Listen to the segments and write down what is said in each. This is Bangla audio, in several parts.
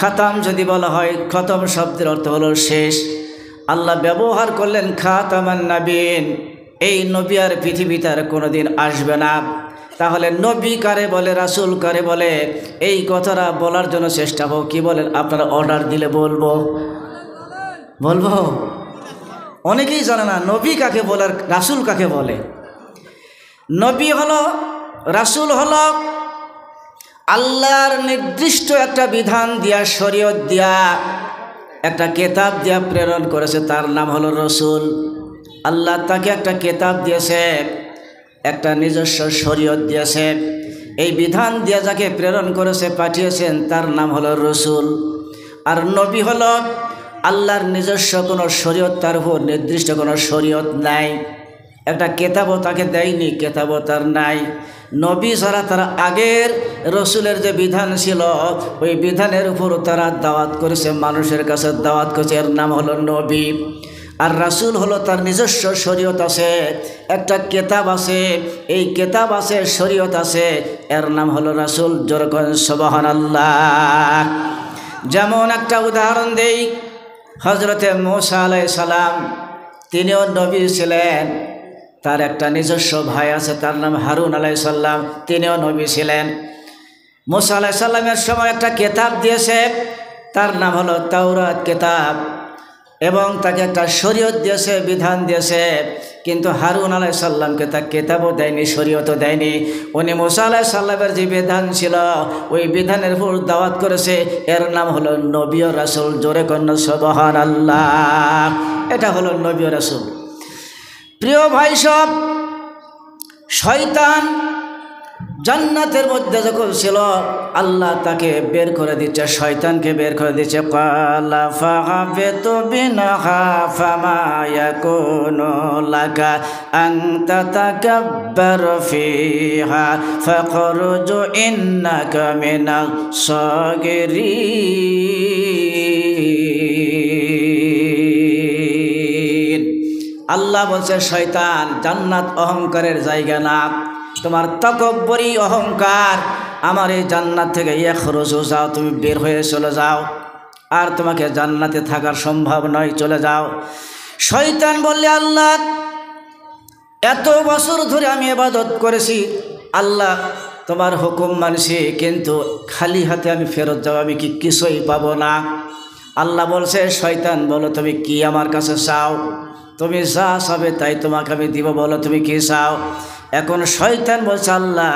খাতাম যদি বলা হয়, খতম শব্দের অর্থ হলো শেষ। আল্লাহ ব্যবহার করলেন খাতামান নবীন, এই নবী আর পৃথিবীতে আর কোনোদিন আসবে না। তাহলে নবী কারে বলে, রাসূল কারে বলে, এই কথাটা বলার জন্য চেষ্টা হোক। কি বলেন আপনারা? অর্ডার দিলে বলবো? অনেকেই জানে না নবী কাকে বলে আর রাসূল কাকে বলে। নবী হলো, রাসূল হলো আল্লাহর নির্দিষ্ট একটা বিধান দিয়া, শরীয়ত দিয়া, একটা কেতাব দিয়া প্রেরণ করেছে, তার নাম হলো রসুল। আল্লাহ তাকে একটা কেতাব দিয়েছে, একটা নিজস্ব শরীয়ত দিয়েছে, এই বিধান দিয়া যাকে প্রেরণ করেছে, পাঠিয়েছেন, তার নাম হলো রসুল। আর নবী হলো আল্লাহর নিজস্ব কোনো শরীয়ত, তার উপর নির্দিষ্ট কোনো শরীয়ত নাই, একটা কেতাবও তাকে দেয়নি, কেতাবও তার নাই। নবী ছাড়া তারা আগের রসুলের যে বিধান ছিল, ওই বিধানের উপর তারা দাওয়াত করেছে, মানুষের কাছে দাওয়াত করেছে, এর নাম হলো নবী। আর রাসূল হলো তার নিজস্ব শরীয়ত আছে, একটা কেতাব আছে, এই কেতাব আছে, শরীয়ত আছে, এর নাম হলো রাসূল। যেরকম সুবহানাল্লাহ। যেমন একটা উদাহরণ দেই, হযরতে মূসা আলাইহিস সালাম, তিনিও নবী ছিলেন। তার একটা নিজস্ব ভাই আছে, তার নাম হারুন আলাইহিস সালাম, তিনিও নবী ছিলেন। মূসা আলাইহিস সালামের সময় একটা কেতাব দিয়েছে, তার নাম হলো তাওরাত কেতাব, এবং তাকে একটা শরীয়ত দিয়েছে, বিধান দিয়েছে। কিন্তু হারুন আলাইহিস সালামকে তার কেতাবও দেয়নি, শরীয়তও দেয়নি। উনি মূসা আলাইহিস সালামের যে বিধান ছিল, ওই বিধানের উপর দাওয়াত করেছে, এর নাম হলো নবী ও রাসূল। জোরে কন্যা সুবহানাল্লাহ। এটা হলো নবী ও রাসূল। প্রিয় ভাই সব, শয়তান জান্নাতের মধ্যে যখন ছিল, আল্লাহ তাকে বের করে দিচ্ছে, শয়তানকে বের করে দিচ্ছে। ক্বালা ফাহাবিতু মিনহা ফামা ইয়াকুনু লাকা আন তাতাকাব্বার ফিহা ফাখরুজ ইন্নাকা মিনাস সাগিরিন। আল্লাহ বলছে, শয়তান, জান্নাত অহংকারের জায়গা না, তোমার তাকাব্বুরি অহংকার, আমার এই জান্নাত থেকে ইখরুজু, যাও, তুমি বের হয়ে চলে যাও, আর তোমাকে জান্নাতে থাকার সম্ভব নয়, চলে যাও। শয়তান বললে, আল্লাহ, এত বছর ধরে আমি ইবাদত করেছি, আল্লাহ তোমার হুকুম মানছি, কিন্তু খালি হাতে আমি ফেরত যাব, আমি কি কিছুই পাবো না? আল্লাহ বলছে, শয়তান, বলো তুমি কি আমার কাছে চাও? তুমি যা চাবে তাই তোমাকে আমি দিব, বলো তুমি কি চাও? এখন শয়তান বলছে, আল্লাহ,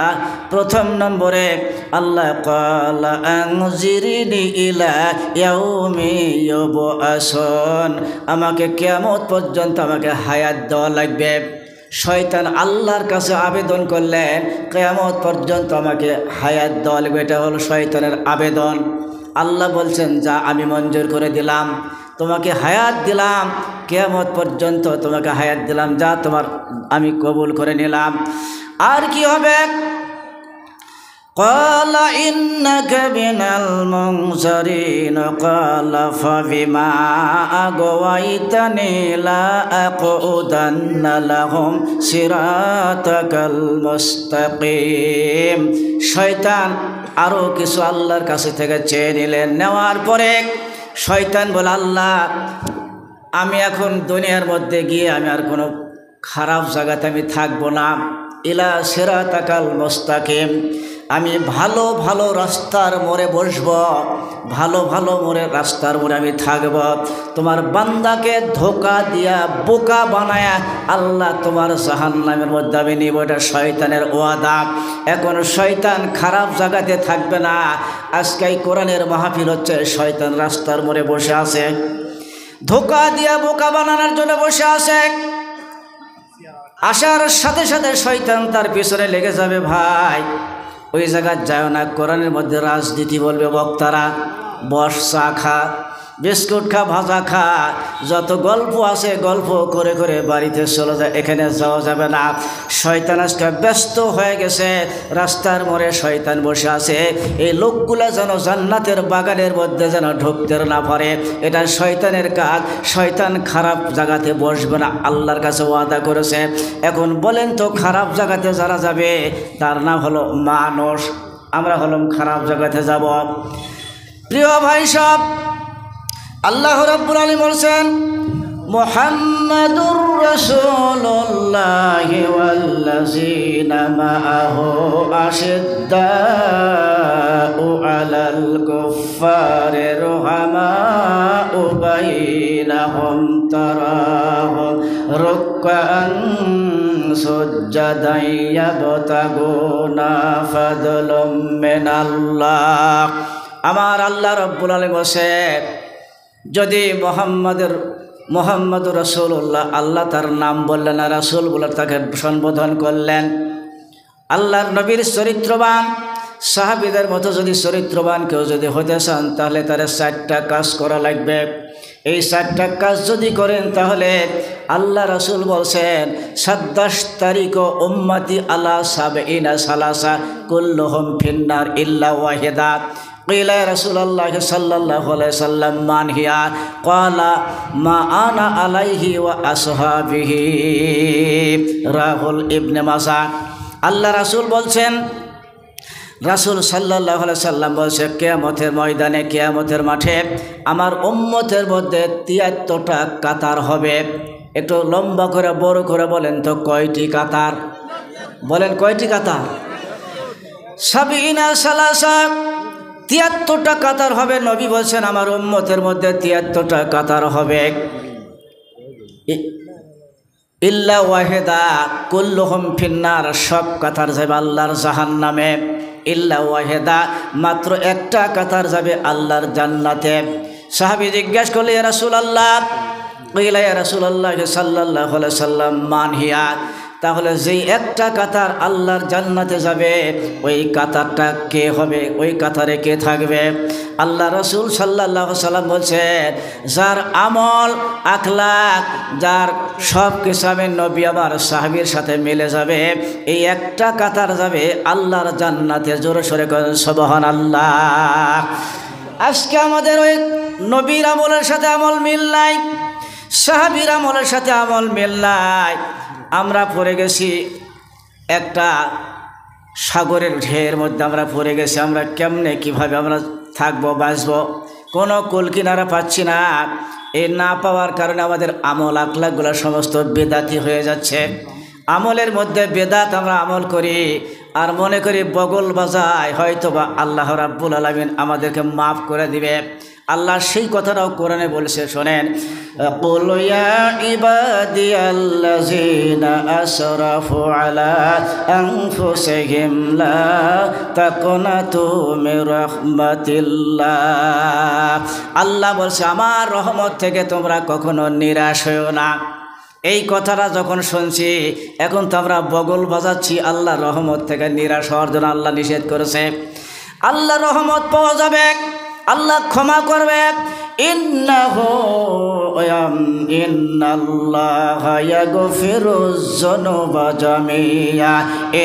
প্রথম নম্বরে, আল্লাহ ক্বালা আনজিরনি ইলা ইয়াউমি ইউবআসুন, আমাকে কিয়ামত পর্যন্ত আমাকে হায়াত দেওয়া লাগবে। শয়তান আল্লাহর কাছে আবেদন করলেন, কিয়ামত পর্যন্ত আমাকে হায়াত দেওয়া লাগবে। এটা হলো শয়তানের আবেদন। আল্লাহ বলছেন, যা, আমি মঞ্জুর করে দিলাম, তোমাকে হায়াত দিলাম, কিয়ামত পর্যন্ত তোমাকে হায়াত দিলাম, যা, তোমার আমি কবুল করে নিলাম। আর কি হবে? ক্বালা ইন্নাকা মিনাল মুনজারিন ক্বালা ফাবিমা আগওয়াইতানি লা আকুদান্না লাহুম সিরাতাকাল মুস্তাকিম। শয়তান আরও কিছু আল্লাহর কাছে থেকে চেয়ে নিলেন। নেওয়ার পরে শয়তান বলে, আল্লাহ, আমি এখন দুনিয়ার মধ্যে গিয়ে আমি আর কোনো খারাপ জায়গাতে আমি থাকবো না, ইলা সিরাতাকাল মুস্তাকিম, আমি ভালো ভালো রাস্তার মোড়ে বসব, ভালো ভালো মোড়ে রাস্তার মোড়ে আমি থাকব। তোমার বান্দাকে ধোকা দিয়া, বোকা বানায়া, আল্লাহ তোমার জাহান্নামের মধ্যে আমি নিব, এটা শয়তানের ওয়াদা। এখন শয়তান খারাপ জায়গাতে থাকবে না। আজকে এই কোরআনের মাহফিল হচ্ছে, শয়তান রাস্তার মোড়ে বসে আছে, ধোকা দিয়া বোকা বানানোর জন্য বসে আছে। আসার সাথে সাথে শয়তান তার পিছনে লেগে যাবে। ভাই, ওই জায়গায় যায় না। কোরআনের মধ্যে রাজনীতি বলবে বক্তারা, বস, চা খা, বিস্কুট খা, ভাজা খা, যত গল্প আছে গল্প করে করে বাড়িতে চলে যায়, এখানে যাওয়া যাবে না। শয়তান আজকে ব্যস্ত হয়ে গেছে, রাস্তার মোড়ে শয়তান বসে আছে। এই লোকগুলা যেন জান্নাতের বাগানের মধ্যে যেন ঢুকতে না পারে, এটা শয়তানের কাজ। শয়তান খারাপ জায়গাতে বসবে না, আল্লাহর কাছে ওয়াদা করেছে। এখন বলেন তো, খারাপ জায়গাতে যারা যাবে তার নাম হলো মানুষ, আমরা হলাম খারাপ জায়গাতে যাব। প্রিয় ভাই সব, আল্লাহ রাব্বুল আলামিন বলছেন মুহাম্মাদুর রাসূলুল্লাহি ওয়াল্লাযীনা মাআহু আশিদ্দাউ আলাল কুফফারি রুহামাউ বাইনাহুম তারাহুম রুকআন সুজ্জাদান ইয়াবতাগুনা ফাদলুম মিনাল্লাহ। আমার আল্লাহ রাব্বুল আলামিন বলেন, যদি মোহাম্মদুর রাসূলুল্লাহ, আল্লাহ তার নাম বললেন না, রাসূল বলে তাকে সম্বোধন করলেন। আল্লাহর নবীর চরিত্রবান সাহাবীদের মতো যদি চরিত্রবান কেউ যদি হতে চান, তাহলে তার 4টা কাজ করা লাগবে। এই 4টা কাজ যদি করেন, তাহলে আল্লাহ রাসূল বলছেন 27 তারিখ উম্মতি আলা সাবঈনা সালাসা কুল্লুহুম ফিন্নার ইল্লা ওয়াহিদা। قيل يا رسول الله صلى الله عليه وسلم من هي؟ قال ما أنا عليه وأصحابه রাহুল ইবনে মাসা। আল্লাহ রাসূল বলছেন, রাসূল সাল্লাল্লাহু আলাইহি সাল্লাম বলছে, কিয়ামতের ময়দানে, কিয়ামতের মাঠে আমার উম্মতের মধ্যে 73টা কাতার হবে। একটু লম্বা করে বড় করে বলেন তো, কয়টি কাতার? বলেন কয়টি কাতার? সাবিনা সালাসা, 73টা কাতার হবে। নবী বলছেন আমার উম্মতের মধ্যে 73টা কাতার হবে। ইল্লা ওয়াহিদা কুল্লুহুম ফিন্নার, সব কাতার যাবে আল্লাহর জাহান্নামে। ইল্লা ওয়াহিদা, মাত্র একটা কাতার যাবে আল্লাহর জান্নাতে। সাহাবী জিজ্ঞাসা করলে, ইয়া রাসূলুল্লাহ, কিলা ইয়া রাসূলুল্লাহ সাল্লাল্লাহু আলাইহি সাল্লাম মান হিয়া? তাহলে যেই একটা কাতার আল্লাহর জান্নাতে যাবে, ওই কাতারটা কে হবে? ওই কাতারে কে থাকবে? আল্লাহ রাসূল সাল্লাল্লাহু আলাইহি সাল্লাম বলছেন, যার আমল আখলাক, যার সব কিছু আমি নবী আমার সাহাবীর সাথে মিলে যাবে, এই একটা কাতার যাবে আল্লাহর জান্নাতে। জোরে সরে করেন সুবহানাল্লাহ। আজকে আমাদের ওই নবীর আমলের সাথে আমল মিল নাই, সাহাবীর আমলের সাথে আমল মিল নাই। আমরা পড়ে গেছি একটা সাগরের ঢেউয়ের মধ্যে, আমরা পড়ে গেছি। আমরা কেমনে কিভাবে আমরা থাকবো, বাঁচবো, কোনো কুল কিনারা পাচ্ছি না। এই না পাওয়ার কারণে আমাদের আমল আখলাকগুলো সমস্ত বেদাতি হয়ে যাচ্ছে। আমলের মধ্যে বেদাত আমরা আমল করি আর মনে করি বগল বাজায়, হয়তোবা আল্লাহ রাব্বুল আলামিন আমাদেরকে মাফ করে দিবে। আল্লাহ সেই কথাটাও কোরআনে বলেছে, শোনেন, কুল ইয়া ইবাদিয়াল্লাযীনা আসরাফু আলা আনফুসিহিম লা তাকনাতু মির রাহমাতিল্লাহ। আল্লাহ বলছে, আমার রহমত থেকে তোমরা কখনো নিরাশ হয়ো না। এই কথাটা যখন শুনছি, এখন তো আমরা বগল বাজাচ্ছি আল্লাহর রহমত থেকে নিরাশ হওয়ার জন্য। আল্লাহ নিষেধ করেছে। আল্লাহ রহমত পাওয়া যাবে, আল্লাহ ক্ষমা করবে। ইন্নাল্লাহা ইয়াগফিরুয যুনুবা জামিআ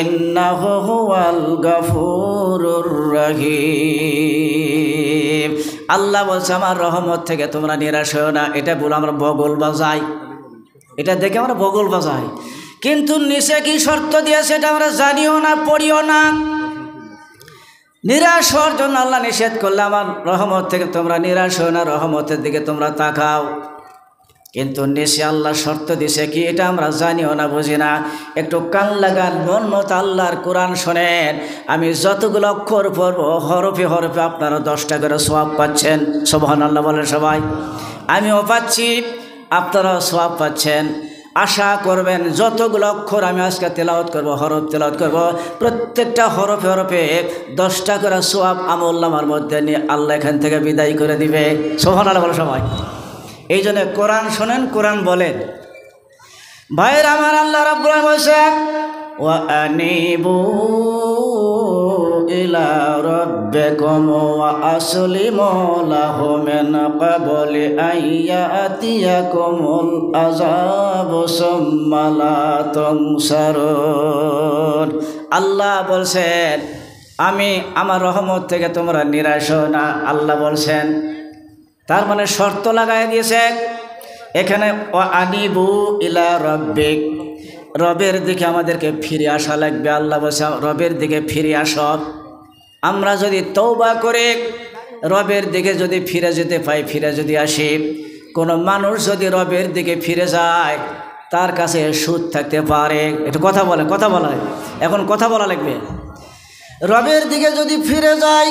ইন্নাহু হুয়াল গাফুরুর রহিম। আল্লাহ বলছে, আমার রহমত থেকে তোমরা নিরাশ হও না। এটা বলে আমরা বগল বাজাই, এটা দেখে আমরা বগল বাজাই, কিন্তু নিচে কি শর্ত দিয়েছে এটা আমরা জানিও না, পড়িও না। নিরাশ হওয়ার জন্য আল্লাহ নিষেধ করলে, আমার রহমত থেকে তোমরা নিরাশ হও না, রহমতের দিকে তোমরা তাকাও। কিন্তু নিচে আল্লাহ শর্ত দিছে কি, এটা আমরা জানিও না, বুঝি না। একটু কান লাগান, মন মতো আল্লাহর কোরআন শোনেন। আমি যতগুলো অক্ষর পড়ব, হরফে হরফে আপনারা 10টা করে সওয়াব পাচ্ছেন। সুবহানাল্লাহ বলেন সবাই। আমিও পাচ্ছি, আপনারাও সওয়াব পাচ্ছেন। আশা করবেন যতগুলো অক্ষর আমি আজকে তেলাওয়াত করব, হরফ তেলাওয়াত করব, প্রত্যেকটা হরফে হরফে 10টা করে সওয়াব আমলনামার মধ্যে নিয়ে আল্লাহ এখান থেকে বিদায় করে দিবে। সুবহানাল্লাহ বলে সবাই। এই জন্য কোরআন শোনেন, কোরআন বলেন। ভাইয়ের আমার, আল্লাহ রাব্বুল আলামিন বলেছেন, ওয়া আনিবু ইলা রাব্বিকুম ওয়া আসলিমু লাহু মিন ক্বাবলি আইয়াতিয়াকুমুল আযাবু সুম্মা লা তুনসারুন। আল্লাহ বলছেন, আমি আমার রহমত থেকে তোমরা নিরাশ হও না। আল্লাহ বলছেন, তার মানে শর্ত লাগাই দিয়েছে এখানে, ওয়া আনিবু ইলা রাব্বিক, রবের দিকে আমাদেরকে ফিরে আসা লাগবে। আল্লাহ বলছে, রবের দিকে ফিরে আসো। আমরা যদি তওবা করে রবের দিকে যদি ফিরে যেতে পাই, ফিরে যদি আসি, কোনো মানুষ যদি রবের দিকে ফিরে যায় তার কাছে সুদ থাকতে পারে। একটু কথা বলেন, কথা বলা, এখন কথা বলা লাগবে। রবের দিকে যদি ফিরে যায়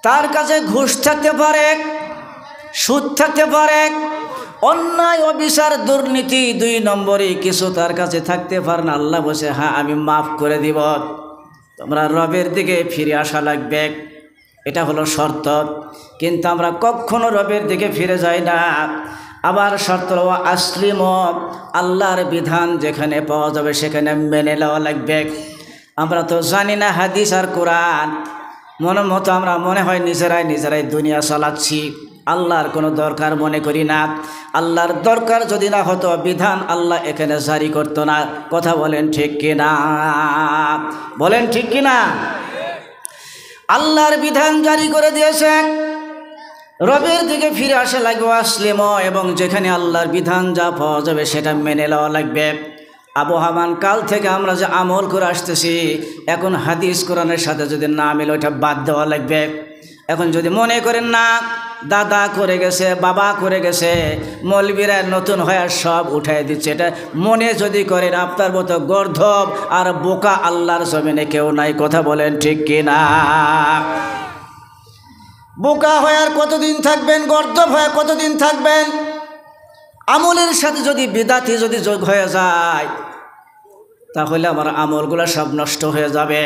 তার কাছে ঘুষ থাকতে পারে, সুদ থাকতে পারে, অন্যায় অবিচার দুর্নীতি 2 নম্বরে কিছু তার কাছে থাকতে পারে না। আল্লাহ বসে হ্যাঁ আমি মাফ করে দিব, তোমরা রবের দিকে ফিরে আসা লাগবে, এটা হলো শর্ত। কিন্তু আমরা কখনো রবের দিকে ফিরে যাই না। আবার শর্ত আসলিম, আল্লাহর বিধান যেখানে পাওয়া যাবে সেখানে মেনে নেওয়া লাগবে। আমরা তো জানি না হাদিস আর কোরআন, মনের মতো আমরা মনে হয় নিজেরাই দুনিয়া চালাচ্ছি, আল্লাহর কোনো দরকার মনে করি না। আল্লাহর দরকার যদি না হতো বিধান আল্লাহ এখানে জারি করতো না। কথা বলেন ঠিক কিনা, বলেন ঠিক কিনা? আল্লাহর বিধান জারি করে দিয়েছেন, রবের দিকে ফিরে আসা লাগবে আসলিম, এবং যেখানে আল্লাহর বিধান যা পাওয়া যাবে সেটা মেনে নেওয়া লাগবে। আবহামান কাল থেকে আমরা যে আমল করে আসতেছি, এখন হাদিস কোরআনের সাথে যদি না মিলে ওইটা বাদ দেওয়া লাগবে। এখন যদি মনে করেন না দাদা করে গেছে, বাবা করে গেছে, মৌলবীরা নতুন হয়ে সব উঠাই দিচ্ছে, এটা মনে যদি করেন আপনার মতো গর্ধব আর বোকা আল্লাহর জমিনে কেউ নাই। কথা বলেন ঠিক কিনা? বোকা হয়ে আর কতদিন থাকবেন? গর্ধব হয়ে কতদিন থাকবেন? আমলের সাথে যদি বিদাতি যদি যোগ হয়ে যায় তাহলে আমার আমলগুলো সব নষ্ট হয়ে যাবে।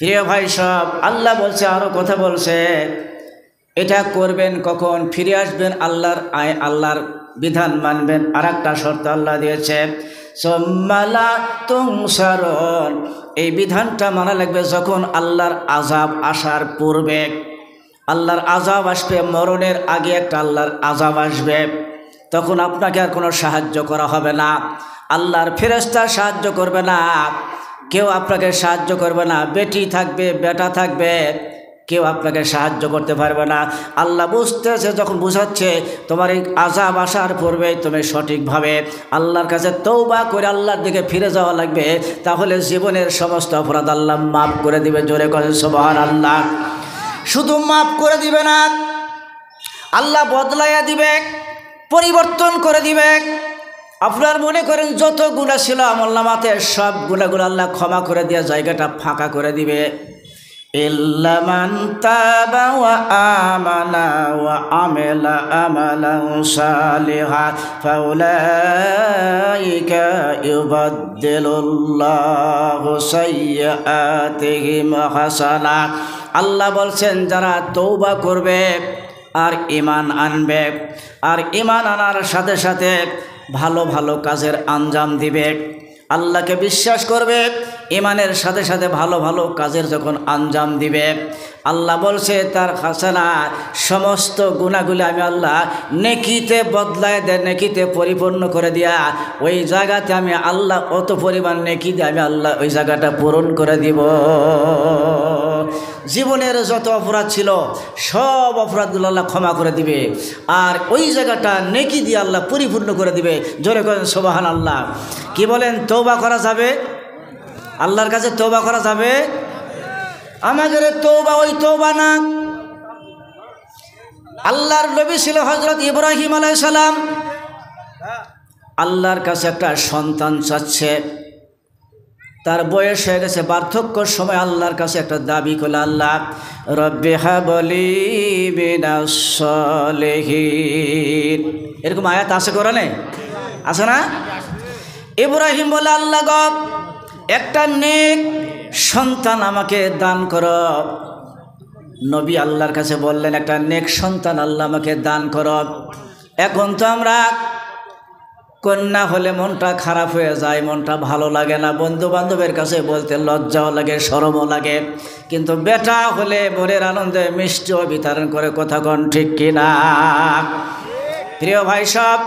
প্রিয় ভাই সব, আল্লাহ বলছে, আরও কথা বলছে, এটা করবেন কখন? ফিরে আসবেন আল্লাহর বিধান মানবেন। আর একটা শর্ত আল্লাহ দিয়েছে, সোম্মালা তুংসারণ, এই বিধানটা মানা লাগবে যখন আল্লাহর আযাব আসার পূর্বে। আল্লাহর আযাব আসবে, মরণের আগে একটা আল্লাহর আযাব আসবে, তখন আপনাকে আর কোনো সাহায্য করা হবে না। আল্লাহর ফেরেশতা সাহায্য করবে না, কেউ আপনাকে সাহায্য করবে না। বেটি থাকবে, বেটা থাকবে, কেউ আপনাকে সাহায্য করতে পারবে না। আল্লাহ বুঝতেছে, যখন বুঝাচ্ছে তোমার এই আযাব আসার পূর্বে তুমি সঠিকভাবে আল্লাহর কাছে তওবা করে আল্লাহর দিকে ফিরে যাওয়া লাগবে, তাহলে জীবনের সমস্ত অপরাধ আল্লাহ মাফ করে দিবে। জোরে করে সুবহানাল্লাহ। শুধু মাফ করে দিবে না, আল্লাহ বদলাইয়া দিবে, পরিবর্তন করে দিবে। আপনার মনে করেন যত গুনাহ ছিল আমলনামাতে, সব গুনাহগুলো আল্লাহ ক্ষমা করে দিয়ে জায়গাটা ফাঁকা করে দিবে। ইল্লা মান তাবা ওয়া আমানা ওয়া আমিলা আমালান সালিহান ফাউলাইকা ইউবাদদিলুল্লাহু সাইয়্যাতিহিম হাসানাত। আল্লাহ বলছেন যারা তওবা করবে আর ঈমান আনবে, আর ঈমান আনার সাথে সাথে ভালো ভালো কাজের আঞ্জাম দিবে, আল্লাহকে বিশ্বাস করবে, ঈমানের সাথে সাথে ভালো ভালো কাজের যখন আঞ্জাম দিবে, আল্লাহ বলছে তার হাসানা সমস্ত গুনাহগুলো আমি আল্লাহ নেকিতে বদলায় দেয়, নেকিতে পরিপূর্ণ করে দিয়া ওই জায়গাতে আমি আল্লাহ অত পরিমাণ নেকি দিয়ে আমি আল্লাহ ওই জায়গাটা পূরণ করে দিব। জীবনের যত অপরাধ ছিল সব অপরাধগুলো আল্লাহ ক্ষমা করে দিবে, আর ওই জায়গাটা নেকি দিয়ে আল্লাহ পরিপূর্ণ করে দিবে। জোরে করেন সুবহানাল্লাহ। কি বলেন, তওবা করা যাবে? আল্লাহর কাছে তওবা করা যাবে? আমাদের তওবা ওই তওবা না। আল্লাহর নবী ছিল হযরত ইব্রাহিম আলাইহিস সালাম, আল্লাহর কাছে একটা সন্তান চাচ্ছে, তার বয়স হয়ে গেছে, বার্ধক্যর সময় আল্লাহর কাছে একটা দাবি করল, আল্লাহ রব্বি হাবলি মিনাস সালিহিন। এরকম আয়াত আছে কোরআনে, আছে না? ইব্রাহিম বলে, আল্লাহ গো একটা নেক সন্তান আমাকে দান করো। নবী আল্লাহর কাছে বললেন একটা নেক সন্তান আল্লাহ আমাকে দান করো। এখন তো আমরা কন্যা হলে মনটা খারাপ হয়ে যায়, মনটা ভালো লাগে না, বন্ধু বান্ধবের কাছে বলতে লজ্জাও লাগে, শরমও লাগে, কিন্তু বেটা হলে মনের আনন্দে মিষ্টিও বিতরণ করে। কথা কোন ঠিক কিনা? প্রিয় ভাই সব,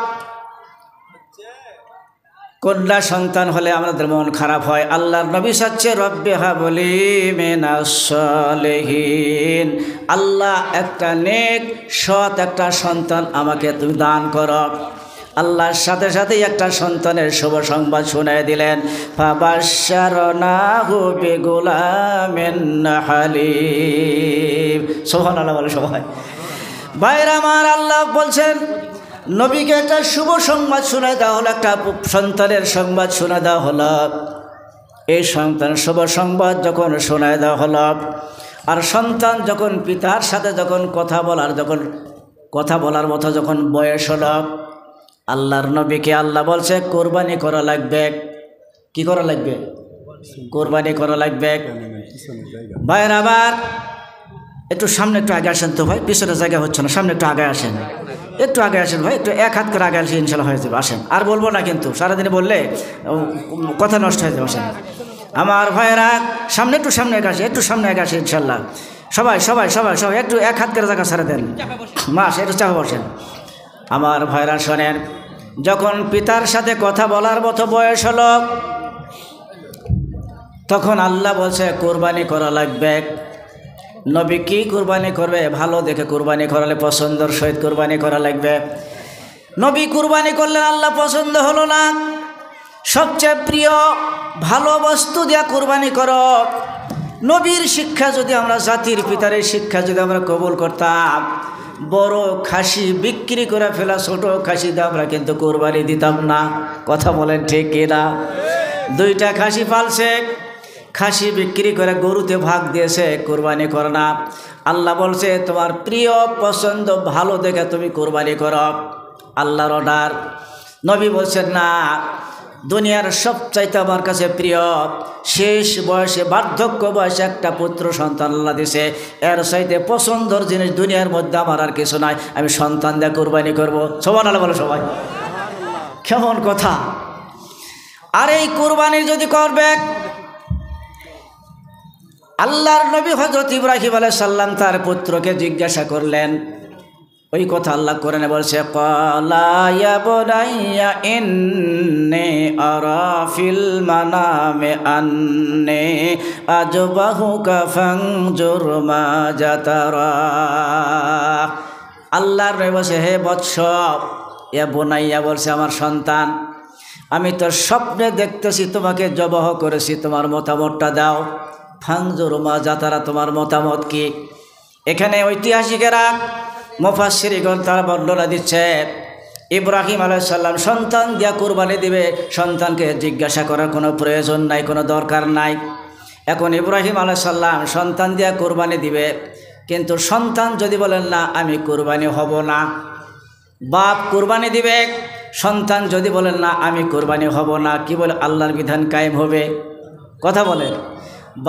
কন্যা সন্তান হলে আমাদের মন খারাপ হয়। আল্লাহর নবী চাচ্ছে রব্বি হাবলি মিনাস সালিহিন, আল্লাহ একটা নেক সৎ একটা সন্তান আমাকে তুমি দান করো। আল্লাহর সাথে সাথেই একটা সন্তানের শুভ সংবাদ শুনিয়ে দিলেন, ফাবাশশারনাহু বিগুলামিন হালিম। সুবহানাল্লাহ বলে সবাই। ভাইরা আমার, আল্লাহ বলছেন নবীকে একটা শুভ সংবাদ শোনা দেওয়া হলো, একটা সন্তানের সংবাদ শোনা দেওয়া হলো। এই সন্তান শুভ সংবাদ যখন শোনা দেওয়া হলো, আর সন্তান যখন পিতার সাথে যখন কথা বলার মতো যখন বয়স হলো, আল্লাহর নবীকে আল্লাহ বলছে কোরবানি করা লাগবে। কি করা লাগবে? কোরবানি করা লাগবে। ভাইয়ের আবার একটু সামনে একটু আগে আসেন তো ভাই, পিছনে জায়গা হচ্ছে না, সামনে একটু আগে আসেন, একটু আগে আসেন ভাই, একটু এক হাত করে আগে আসেন, ইনশাল্লাহ হয়ে যাবে। আসেন, আর বলবো না কিন্তু, সারাদিনে বললে কথা নষ্ট হয়ে যাবে। আসেন আমার ভাইয়েরা, সামনে একটু সামনে আগে আসে, একটু সামনে আগে আসে ইনশাল্লাহ। সবাই সবাই সবাই সবাই একটু এক হাত করে জায়গা ছেড়ে দেন, মাস একটু চাপা বসেন। আমার ভাইরা শোনেন, যখন পিতার সাথে কথা বলার মতো বয়স হলো, তখন আল্লাহ বলছে কোরবানি করা লাগবে। নবী কি কোরবানি করবে? ভালো দেখে কোরবানি করালে, পছন্দর সহিত কোরবানি করা লাগবে। নবী কোরবানি করলেন, আল্লাহ পছন্দ হলো না। সবচেয়ে প্রিয় ভালো বস্তু দিয়া কোরবানি করো। নবীর শিক্ষা যদি আমরা, জাতির পিতার শিক্ষা যদি আমরা কবুল করতাম, বড় খাসি বিক্রি করে ফেলা ছোট খাসি দিয়ে আমরা কিন্তু কোরবানি দিতাম না। কথা বলেন ঠিক কিনা? দুইটা খাসি পালছে, খাসি বিক্রি করে গরুতে ভাগ দিয়েছে, কোরবানি করো না। আল্লাহ বলছে তোমার প্রিয় পছন্দ ভালো দেখে তুমি কোরবানি করো, আল্লাহর অর্ডার। নবী বলছেন না, দুনিয়ার সবচাইতে আমার কাছে প্রিয় শেষ বয়সে, বার্ধক্য বয়সে একটা পুত্র সন্তান আল্লাহ দিছে, এর চাইতে পছন্দর জিনিস দুনিয়ার মধ্যে আমার আর কিছু নাই, আমি সন্তান দিয়ে কোরবানি করবো। সুবহানাল্লাহ বলো সবাই। কেমন কথা! আর এই কোরবানি যদি করবে, আল্লাহর নবী হযরত ইব্রাহিম আলাইহিস সালাম তার পুত্রকে জিজ্ঞাসা করলেন, ওই কথা আল্লাহ কোরআনে বলছে, ক্বালা ইয়া বুনাইয়া ইন্নী আরা ফিল মানামি আন্নী আযবাহুকা ফানজুর মাযা তারা। আল্লাহর নবী বলছে, হে বৎস, ইয়া বুনাইয়া বলছে আমার সন্তান, আমি তো স্বপ্নে দেখতেছি তোমাকে জবাহ করেছি, তোমার মতামতটা দাও। ফানজুর মাযা তারা, তোমার মতামত কি? এখানে ঐতিহাসিকেরা মুফাসসিরগণ তারা বর্ণনা দিচ্ছে, ইব্রাহিম আলাইহিস সালাম সন্তান দিয়া কুরবানি দিবে, সন্তানকে জিজ্ঞাসা করার কোনো প্রয়োজন নাই, কোনো দরকার নাই। এখন ইব্রাহিম আলাইহিস সালাম সন্তান দিয়া কুরবানি দিবে, কিন্তু সন্তান যদি বলেন না আমি কুরবানি হব না, বাপ কুরবানি দিবে, সন্তান যদি বলেন না আমি কুরবানি হব না, কি বলে আল্লাহর বিধান কায়েম হবে? কথা বলেন।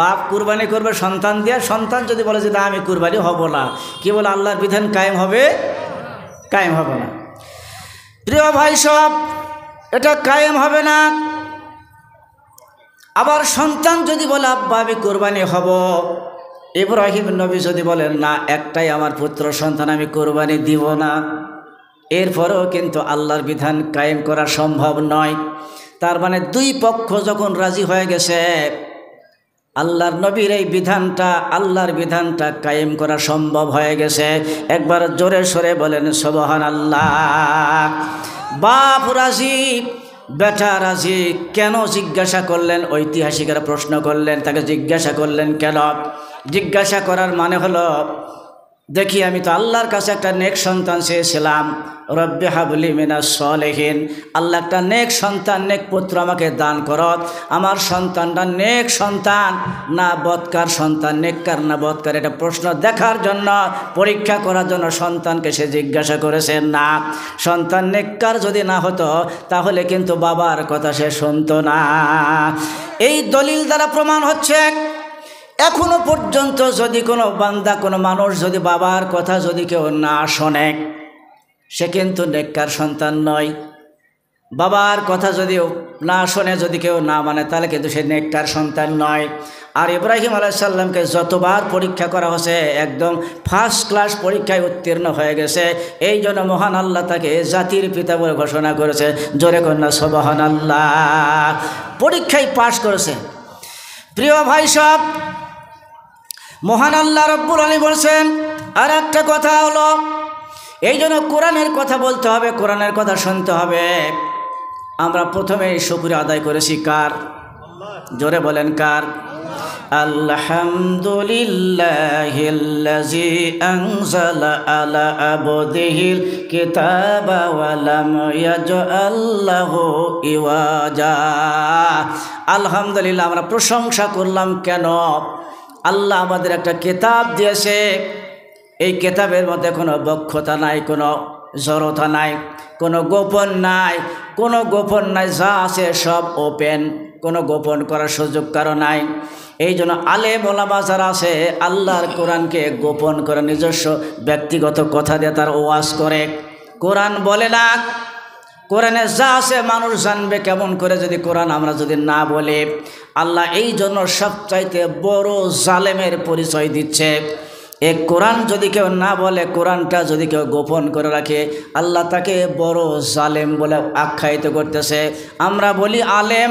বাপ কুরবানি করবে সন্তান দিয়ে, সন্তান যদি বলে যে না আমি কুরবানি হব না, কি বলে আল্লাহর বিধান কায়েম হবে? কায়েম হবে না। প্রিয় ভাই সব, এটা কায়েম হবে না। আবার সন্তান যদি বলে আব্বা আমি কুরবানি হব, ইব্রাহিম নবী যদি বলেন না একটাই আমার পুত্র সন্তান, আমি কুরবানি দিব না, এরপরেও কিন্তু আল্লাহর বিধান কায়েম করা সম্ভব নয়। তার মানে দুই পক্ষ যখন রাজি হয়ে গেছে, আল্লাহর নবীর এই বিধানটা, আল্লাহর বিধানটা কায়েম করা সম্ভব হয়ে গেছে। একবার জোরে সরে বলেন সুবহানাল্লাহ। বাপ রাজি, বেটা রাজি। কেন জিজ্ঞাসা করলেন? ঐতিহাসিকরা প্রশ্ন করলেন, তাকে জিজ্ঞাসা করলেন কেন? জিজ্ঞাসা করার মানে হলো, দেখি আমি তো আল্লাহর কাছে একটা নেক সন্তান চেয়েছিলাম, রব্বি হাবলি মিনাস সলিহিন, আল্লাহ একটা নেক সন্তান, নেক পুত্র আমাকে দান করো। আমার সন্তানটা নেক সন্তান না বদকার সন্তান, নেককার না বদকার, এটা প্রশ্ন দেখার জন্য, পরীক্ষা করার জন্য সন্তানকে সে জিজ্ঞাসা করেছেন। না, সন্তান নেককার যদি না হতো তাহলে কিন্তু বাবার কথা সে শুনতো না। এই দলিল দ্বারা প্রমাণ হচ্ছে, এখনো পর্যন্ত যদি কোনো বান্দা, কোনো মানুষ যদি বাবার কথা যদি কেউ না শোনে, সে কিন্তু নেককার সন্তান নয়। বাবার কথা যদি না শোনে, যদি কেউ না মানে, তাহলে কিন্তু সে নেককার সন্তান নয়। আর ইব্রাহিম আলাইহিস সালামকে যতবার পরীক্ষা করা হয়েছে, একদম ফার্স্ট ক্লাস পরীক্ষায় উত্তীর্ণ হয়ে গেছে। এই জন্য মহান আল্লাহ তাকে জাতির পিতা বলে ঘোষণা করেছে। জোরে কন্যা সুবহানাল্লাহ। পরীক্ষায় পাশ করেছে। প্রিয় ভাই সব, মহান আল্লাহ রব্বুল আলামিন বলছেন, আর একটা কথা হলো, এই জন্য কোরআনের কথা বলতে হবে, কোরআনের কথা শুনতে হবে। আমরা প্রথমেই শুকরিয়া আদায় করেছি কার? জোরে বলেন কার? আলহামদুলিল্লাহিল্লাযী আনজালা আলা আবদিহিল কিতাবা ওয়া লাম ইয়াজআল লাহু ইওয়াজা। আলহামদুলিল্লাহ, আমরা প্রশংসা করলাম। কেন? আল্লাহ আমাদের একটা কিতাব দিয়েছে। এই কিতাবের মধ্যে কোনো বক্ষতা নাই, কোনো জড়তা নাই, কোনো গোপন নাই, কোনো গোপন নাই। যা আছে সব ওপেন, কোনো গোপন করার সুযোগ কারো নাই। এই জন্য আলেম ওলামা যারা আছে আল্লাহর কোরআনকে গোপন করে নিজস্ব ব্যক্তিগত কথা দিয়ে তার ওয়াজ করে। কোরআন বলে না, কোরআনে যা আছে মানুষ জানবে কেমন করে যদি কোরআন আমরা যদি না বলে। আল্লাহ এই জন্য সবচাইতে বড় জালেমের পরিচয় দিচ্ছে। এই কোরআন যদি কেউ না বলে, কোরআনটা যদি কেউ গোপন করে রাখে, আল্লাহ তাকে বড় জালেম বলে আখ্যায়িত করতেছে। আমরা বলি আলেম,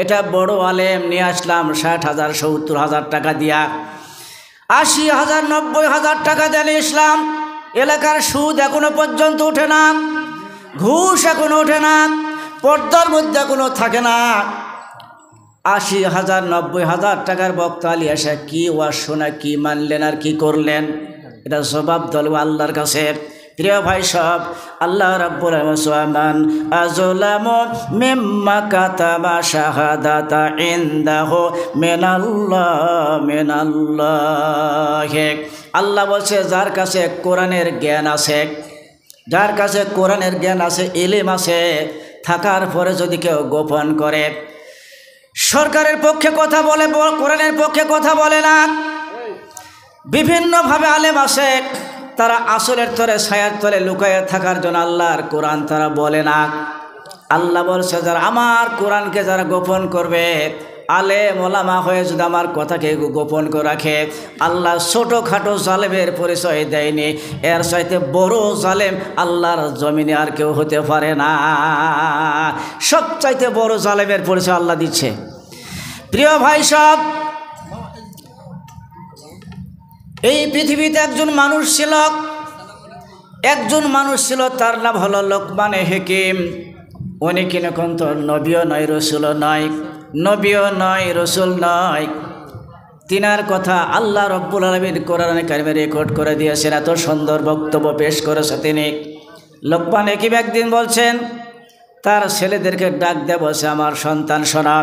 এটা বড় আলেম নিয়ে আসলাম 60,000 70,000 টাকা দিয়া, 80,000 90,000 টাকা দেন ইসলাম। এলাকার সুদ এখনো পর্যন্ত ওঠে না, ঘুষ এখনো ওঠে না, পর্দার মধ্যে এখনো থাকে না। 80,000 90,000 টাকার বক্তা আলী আসে কি ওয়াজ শোনা, কি মানলেন আর কি করলেন? এটা জবাব দল আল্লাহর কাছে। প্রিয় ভাই সব, আল্লাহ রাব্বুল আলামিন আযলামু মিম্মা কাতাবা শাহাদাতা ইনদাহু মিনাল্লাহ। আল্লাহ বলছে যার কাছে কোরআনের জ্ঞান আছে, যার কাছে কোরআনের জ্ঞান আছে, ইলম আছে, থাকার পরে যদি কেউ গোপন করে, সরকারের পক্ষে কথা বলে, কোরআনের পক্ষে কথা বলে না, বিভিন্নভাবে আলেম আছে, তারা আসলের তরে ছায়ার তলে লুকায়ে থাকার জন্য আল্লাহর কোরআন তারা বলে না। আল্লাহ বলছে যারা আমার কোরআনকে যারা গোপন করবে, আলেম ওলামা হয়ে যদি আমার কথাকে গোপন করে রাখে, আল্লাহ ছোটোখাটো জালেমের পরিচয় দেয়নি। এর চাইতে বড় জালেম আল্লাহর জমিনে আর কেউ হতে পারে না। সবচাইতে বড় জালেমের পরিচয় আল্লাহ দিচ্ছে। প্রিয় ভাই সব, এই পৃথিবীতে একজন মানুষ ছিল, তার নাম হলো লোকমানে হাকিম। উনি কিরকম তো নবীও নয়, রসুলও নয়, নবীও নয়, রসুল নয়। তিনার কথা আল্লাহ রব্বুল আলামিন কোরআনে কারিমে রেকর্ড করে দিয়েছেন। এত সুন্দর বক্তব্য পেশ করেছে তিনি। লোকমান হাকিম একদিন বলছেন, তার ছেলেদেরকে ডাক দিয়ে বলছে, আমার সন্তান শোনা,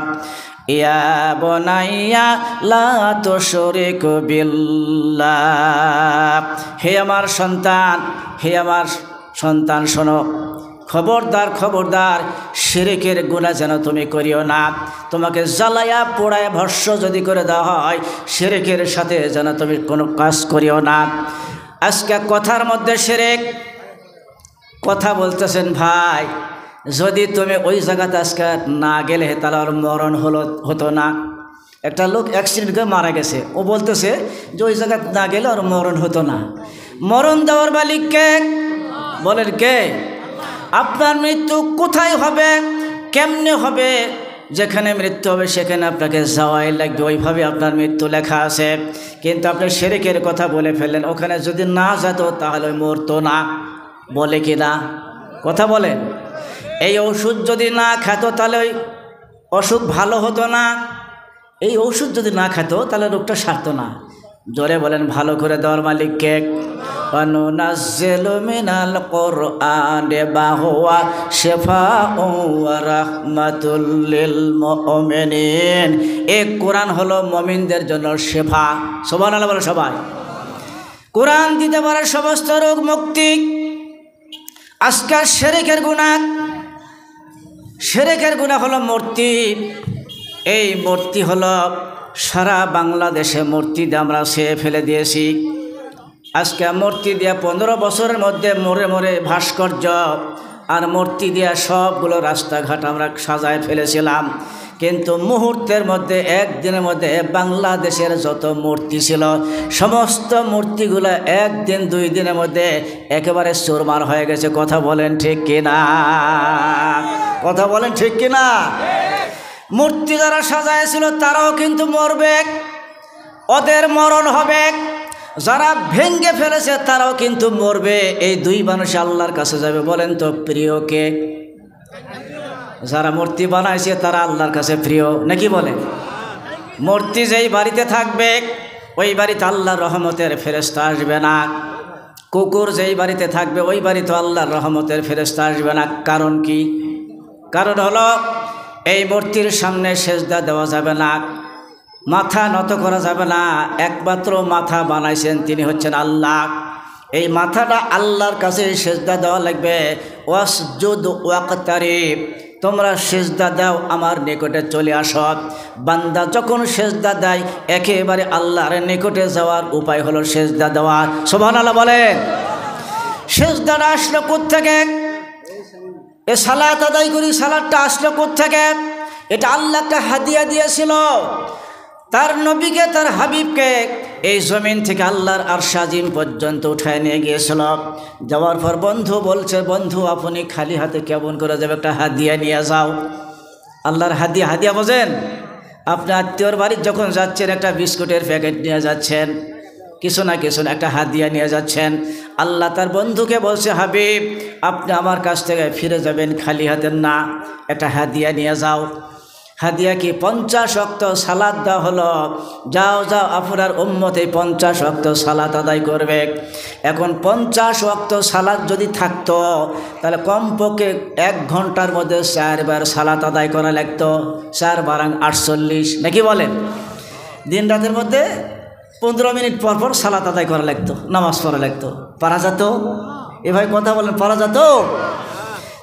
ইয়া বনাইয়া লা তুশরিক বিল্লাহ। হে আমার সন্তান শোনো, খবরদার খবরদার শিরকের গুনাহ যেন তুমি করিও না। তোমাকে জ্বালায়া পোড়ায় ভস্য যদি করে দেওয়া হয়, শিরকের সাথে যেন তুমি কোনো কাজ করিও না। আজকে কথার মধ্যে শিরক, কথা বলতেছেন ভাই, যদি তুমি ওই জায়গাতে আজকে না গেলে তাহলে আর মরণ হতো না। একটা লোক অ্যাক্সিডেন্ট করে মারা গেছে, ও বলতেছে যে ওই জায়গাতে না গেলে আর মরণ হতো না। মরণ দেওয়ার মালিক কে? বলেন কে? আপনার মৃত্যু কোথায় হবে, কেমনে হবে? যেখানে মৃত্যু হবে সেখানে আপনাকে যাওয়াই লাগবে, ওইভাবে আপনার মৃত্যু লেখা আছে। কিন্তু আপনি শিরকের কথা বলে ফেললেন, ওখানে যদি না যেত তাহলে মরতো না। বলে কি না? কথা বলেন। এই ওষুধ যদি না খেত তাহলে ওই অসুখ ভালো হতো না। এই ওষুধ যদি না খেত তাহলে রোগটা সারতো না। জোরে বলেন ভালো করে দেওয়ার মালিককে। অনুনাজ্জিলু মিনাল কুরআনি মা হুয়া শিফাউন ওয়া রাহমাতুল লিল মুমিনিন। এই কোরআন হলো মুমিনদের জন্য শিফা। সুবহানাল্লাহ বলে সবাই। কোরআন দিতে পারে সমস্ত রোগ মুক্তি। আজকাল শিরকের গুনাহ হলো মূর্তি। এই মূর্তি হলো সারা বাংলাদেশে মূর্তি দিয়ে আমরা ছেয়ে ফেলে দিয়েছি। আজকে মূর্তি দিয়ে 15 বছরের মধ্যে মরে ভাস্কর্য আর মূর্তি দিয়ে সবগুলো রাস্তাঘাট আমরা সাজায় ফেলেছিলাম। কিন্তু মুহূর্তের মধ্যে, একদিনের মধ্যে বাংলাদেশের যত মূর্তি ছিল সমস্ত মূর্তিগুলো একদিন 2 দিনের মধ্যে একেবারে চুরমার হয়ে গেছে। কথা বলেন ঠিক কিনা? কথা বলেন ঠিক কিনা? মূর্তি যারা সাজাইছিল তারাও কিন্তু মরবে, ওদের মরণ হবে। যারা ভেঙ্গে ফেলেছে তারাও কিন্তু মরবে। এই দুই মানুষ আল্লাহর কাছে যাবে। বলেন তো প্রিয় কে? যারা মূর্তি বানাইছে তারা আল্লাহর কাছে প্রিয় নাকি? বলেন, মূর্তি যেই বাড়িতে থাকবে ওই বাড়িতে আল্লাহর রহমতের ফেরেশতা আসবে না। কুকুর যেই বাড়িতে থাকবে ওই বাড়িতে আল্লাহর রহমতের ফেরেশতা আসবে না। কারণ কি? কারণ হলো এই মূর্তির সামনে সেজদা দেওয়া যাবে না, মাথা নত করা যাবে না। একমাত্র মাথা বানাইছেন তিনি হচ্ছেন আল্লাহ। এই মাথাটা আল্লাহর কাছে সেজদা দেওয়া লাগবে। ওয়াসজুদ ওয়াকতারিব, তোমরা সেজদা দাও, আমার নিকটে চলে আসো। বান্দা যখন সেজদা দেয় একেবারে আল্লাহর নিকটে যাওয়ার উপায় হলো সেজদা দেওয়া। সুবহানাল্লাহ বলেন। সেজদাটা আসলো কোত্থেকে? এ সালাত আদায় করি, সালাতটা আসলো কোত্থেকে? এটা আল্লাহ একটা হাদিয়া দিয়েছিল তার নবীকে, তার হাবিবকে। এই জমিন থেকে আল্লাহর আরশ আজিম পর্যন্ত উঠায় নিয়ে গিয়েছিল। যাওয়ার পর বন্ধু বলছে, বন্ধু আপনি খালি হাতে কেমন করে যাবে? একটা হাদিয়া নিয়ে যাও। আল্লাহর হাদিয়া, হাদিয়া বোঝেন? আপনি আত্মীয়র বাড়ি যখন যাচ্ছেন একটা বিস্কুটের প্যাকেট নিয়ে যাচ্ছেন, কিছু না কিছু একটা হাদিয়া নিয়ে যাচ্ছেন। আল্লাহ তার বন্ধুকে বলছে, হাবিব আপনি আমার কাছ থেকে ফিরে যাবেন খালি হাতের না, একটা হাদিয়া নিয়ে যাও। হাদিয়া কি? 50 ওয়াক্ত সালাত দেওয়া হলো। যাও যাও, আপনার উম্মত এই 50 ওয়াক্ত সালাত আদায় করবে। এখন 50 ওয়াক্ত সালাত যদি থাকতো তাহলে কমপক্ষে 1 ঘন্টার মধ্যে 4 বার সালাত আদায় করা লাগতো। 4 বারাং 48 নাকি বলেন? দিন রাতের মধ্যে 15 মিনিট পর পর সালাত আদায় করা লাগতো, নামাজ পড়া লাগতো। পারা যেত? এ ভাই কথা বলেন, পারা যেত?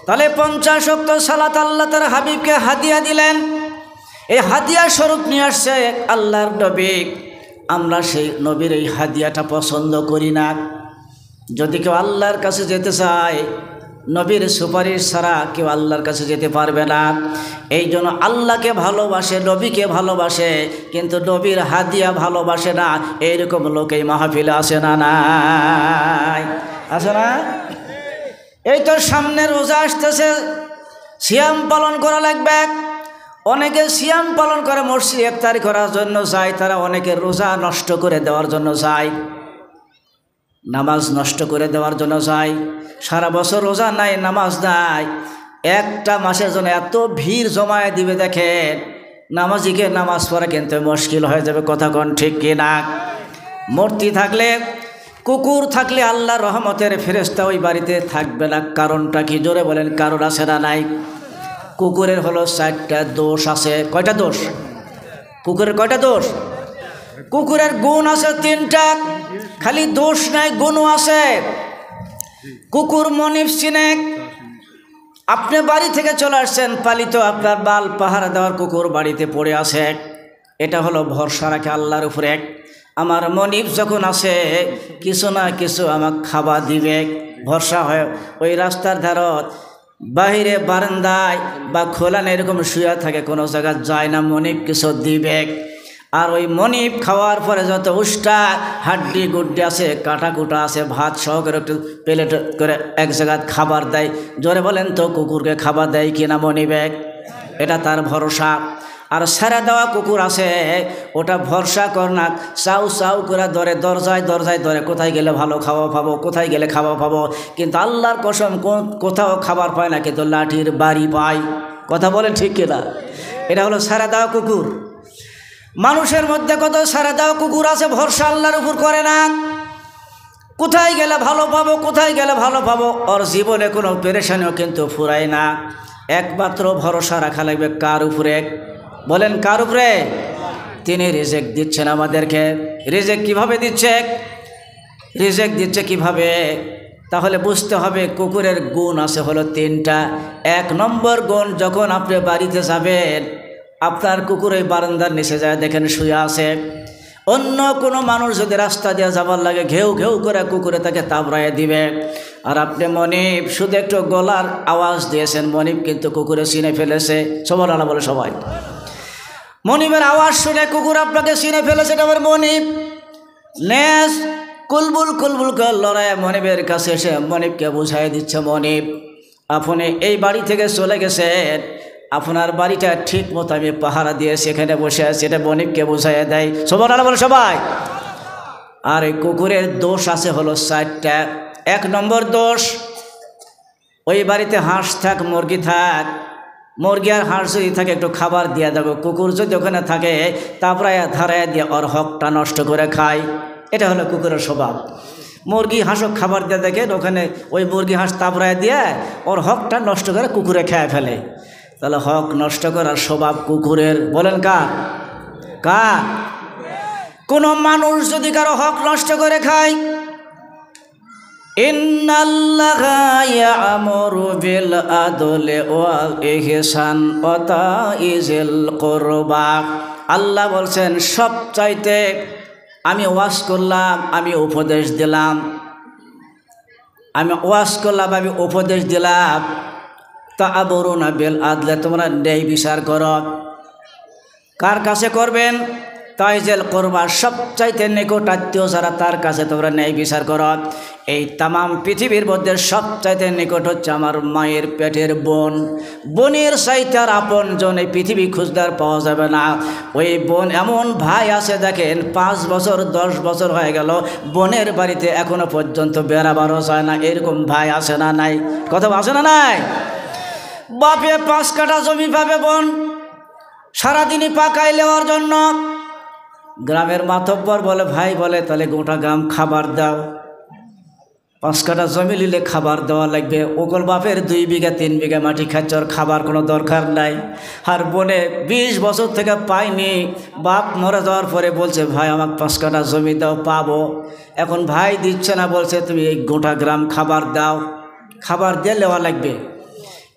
তাহলে 50 ওয়াক্ত সালাত আল্লাহ তার হাবিবকে হাদিয়া দিলেন। এই হাদিয়া স্বরূপ নিয়ে আসছে আল্লাহর নবী। আমরা সেই নবীর এই হাদিয়াটা পছন্দ করি না। যদি কেউ আল্লাহর কাছে যেতে চায় নবীর সুপারিশ ছাড়া কেউ আল্লাহর কাছে যেতে পারবে না। এই জন্য আল্লাহকে ভালোবাসে, নবীকে ভালোবাসে, কিন্তু নবীর হাদিয়া ভালোবাসে না। এইরকম লোক এই মাহফিলে আসে না? নাই? আছে না? এই তো সামনে রোজা আসতেছে, সিয়াম পালন করা লাগবে। অনেকে সিয়াম পালন করে মসজিদে ইফতারি করার জন্য যায়, তারা অনেকে রোজা নষ্ট করে দেওয়ার জন্য যায়, নামাজ নষ্ট করে দেওয়ার জন্য যায়। সারা বছর রোজা নাই, নামাজ নাই, একটা মাসের জন্য এত ভিড় জমায়ে দিবে দেখেন, নামাজিকে নামাজ পড়া কিন্তু মুশকিল হয়ে যাবে। কথা কোন ঠিক কিনা? মূর্তি থাকলে, কুকুর থাকলে আল্লাহর রহমতের ফেরেশতা ওই বাড়িতে থাকবে না। কারণটা কি? জোরে বলেন, কারণ আছে না নাই? কুকুরের হলো 4টা দোষ আছে। কয়টা দোষ? কুকুরের কয়টা দোষ? কুকুরের গুণ আছে 3টা। খালি দোষ নাই, গুণও আছে। কুকুর মনিব চিনে। আপনি বাড়ি থেকে চলে আসছেন, পালিত আপনার বাল পাহারা দেওয়ার কুকুর বাড়িতে পড়ে আছে। এটা হলো ভরসা রাখে আল্লাহর উপরে। আমার মনিব যখন আসে কিছু না কিছু আমাকে খাবার দিবে, ভরসা হয়। ওই রাস্তার ধারত বাহিরে বারান্দায় বা খোলানে এরকম শুয়ে থাকে, কোনো জায়গায় যায় না, মনিব কিছু দিবে। আর ওই মনিব খাওয়ার পরে যত উষ্টা হাড্ডি গুড্ডি আছে, কাটা কুটা আছে, ভাত সহকারে একটু প্লেট করে এক জায়গায় খাবার দেয়। জোরে বলেন তো কুকুরকে খাবার দেয় কিনা মনিবে? এটা তার ভরসা। আর ছেড়ে দেওয়া কুকুর আছে, ওটা ভরসা কর না, চাউ চাউ করে ধরে, দরজায় দরজায় ধরে, কোথায় গেলে ভালো খাওয়া পাবো, কোথায় গেলে খাওয়া পাবো। কিন্তু আল্লাহর কসম কোথাও খাবার পায় না, কিন্তু লাঠির বাড়ি পায়। কথা বলেন ঠিক কিনা? এটা হলো ছেড়ে দেওয়া কুকুর। মানুষের মধ্যে কত ছেড়ে দেওয়া কুকুর আছে, ভরসা আল্লাহর উপর করে না। কোথায় গেলে ভালো পাবো, কোথায় গেলে ভালো পাবো, ওর জীবনে কোনো পেরেশানিও কিন্তু ফুরায় না। একমাত্র ভরসা রাখা লাগবে কার উপরে? বলেন কার উপরে? তিনি রিজেক দিচ্ছেন আমাদেরকে। রিজেক কিভাবে দিচ্ছে? রিজেক দিচ্ছে কিভাবে? তাহলে বুঝতে হবে কুকুরের গুণ আছে হলো 3টা। 1 নম্বর গুণ, যখন আপনি বাড়িতে যাবেন আপনার কুকুর ওই বারান্দার নিচে যায় দেখেন শুয়ে আছে। অন্য কোনো মানুষ যদি রাস্তা দিয়ে যাবার লাগে ঘেউ ঘেউ করে কুকুরে তাকে তাবড়াইয়ে দিবে। আর আপনি মনিব শুধু একটু গলার আওয়াজ দিয়েছেন, মনিব কিন্তু কুকুরে চিনে ফেলেছে। সুবহানাল্লাহ বলে সবাই। মনিবের আওয়াজ শুনে কুকুর আপনাকে চিনে ফেলেছে, এটা আমার মনিব। নেস কুলবুল কুলবুল করে লড়াই মনিবের কাছে এসে মনিবকে বুঝাই দিচ্ছে, মনিব আপনি এই বাড়ি থেকে চলে গেছেন, আপনার বাড়িটা ঠিক মতো আমি পাহারা দিয়ে সেখানে বসে আছি, এটা মনিবকে বুঝাইয়া দেয়। সুবহানাল্লাহ বলে সবাই। আর এই কুকুরের দোষ আছে হলো 4টা। 1 নম্বর দোষ, ওই বাড়িতে হাঁস থাক মুরগি থাক, মুরগি আর হাঁস যদি থাকে একটু খাবার দিয়ে দেবো, কুকুর যদি ওখানে থাকে তারপরে ধারায় দিয়ে ওর হকটা নষ্ট করে খায়। এটা হলো কুকুরের স্বভাব। মুরগি হাঁসও খাবার দিয়ে দেখেন ওখানে ওই মুরগি হাঁস তাপড়ায় দিয়ে ওর হকটা নষ্ট করে কুকুরে খেয়ে ফেলে। তাহলে হক নষ্ট করার স্বভাব কুকুরের। বলেন কার? কার? কোনো মানুষ যদি কারো হক নষ্ট করে খায়, ইন্নাল্লাহা ইয়া'মুরু বিল আদলি ওয়াল ইহসান ওয়া তাইজিল কুরবা। আল্লাহ বলছেন সবচাইতে আমি ওয়াজ করলাম, আমি উপদেশ দিলাম, আমি ওয়াজ করলাম, আমি উপদেশ দিলাম, তা'মুরুনা বিল আদলি, তোমরা ন্যায় বিচার করো। কার কাছে করবেন? তাইজিল কুরবা, সবচাইতে নিকটাত্মীয় যারা তার কাছে তোমরা ন্যায় বিচার করো। এই তামাম পৃথিবীর মধ্যে সবচাইতে নিকট হচ্ছে আমার মায়ের পেটের বোন। বোনের চাইতে আর আপনজন এই পৃথিবী খুঁজদার পাওয়া যাবে না। ওই বোন, এমন ভাই আছে দেখেন 5 বছর 10 বছর হয়ে গেল বোনের বাড়িতে এখনো পর্যন্ত বেড়াবারও যায় না। এরকম ভাই আছে না নাই? কথা আছে না নাই? বাপে 5 কাঠা জমি পাবে বোন, সারাদিনই পাকাই নেওয়ার জন্য। গ্রামের মাতব্বর বলে, ভাই বলে তাহলে গোটা গ্রাম খাবার দাও, 5 কাঠা জমি নিলে খাবার দেওয়া লাগবে। ওগল বাপের 2 বিঘা 3 বিঘা মাটি খাচ্ছে, ওর খাবার কোনো দরকার নাই। আর বোনে 20 বছর থেকে পাইনি, বাপ মরে যাওয়ার পরে বলছে ভাই আমাকে 5 কাঠা জমি দাও, পাবো। এখন ভাই দিচ্ছে না, বলছে তুমি এই গোটা গ্রাম খাবার দাও, খাবার দিয়ে নেওয়া লাগবে।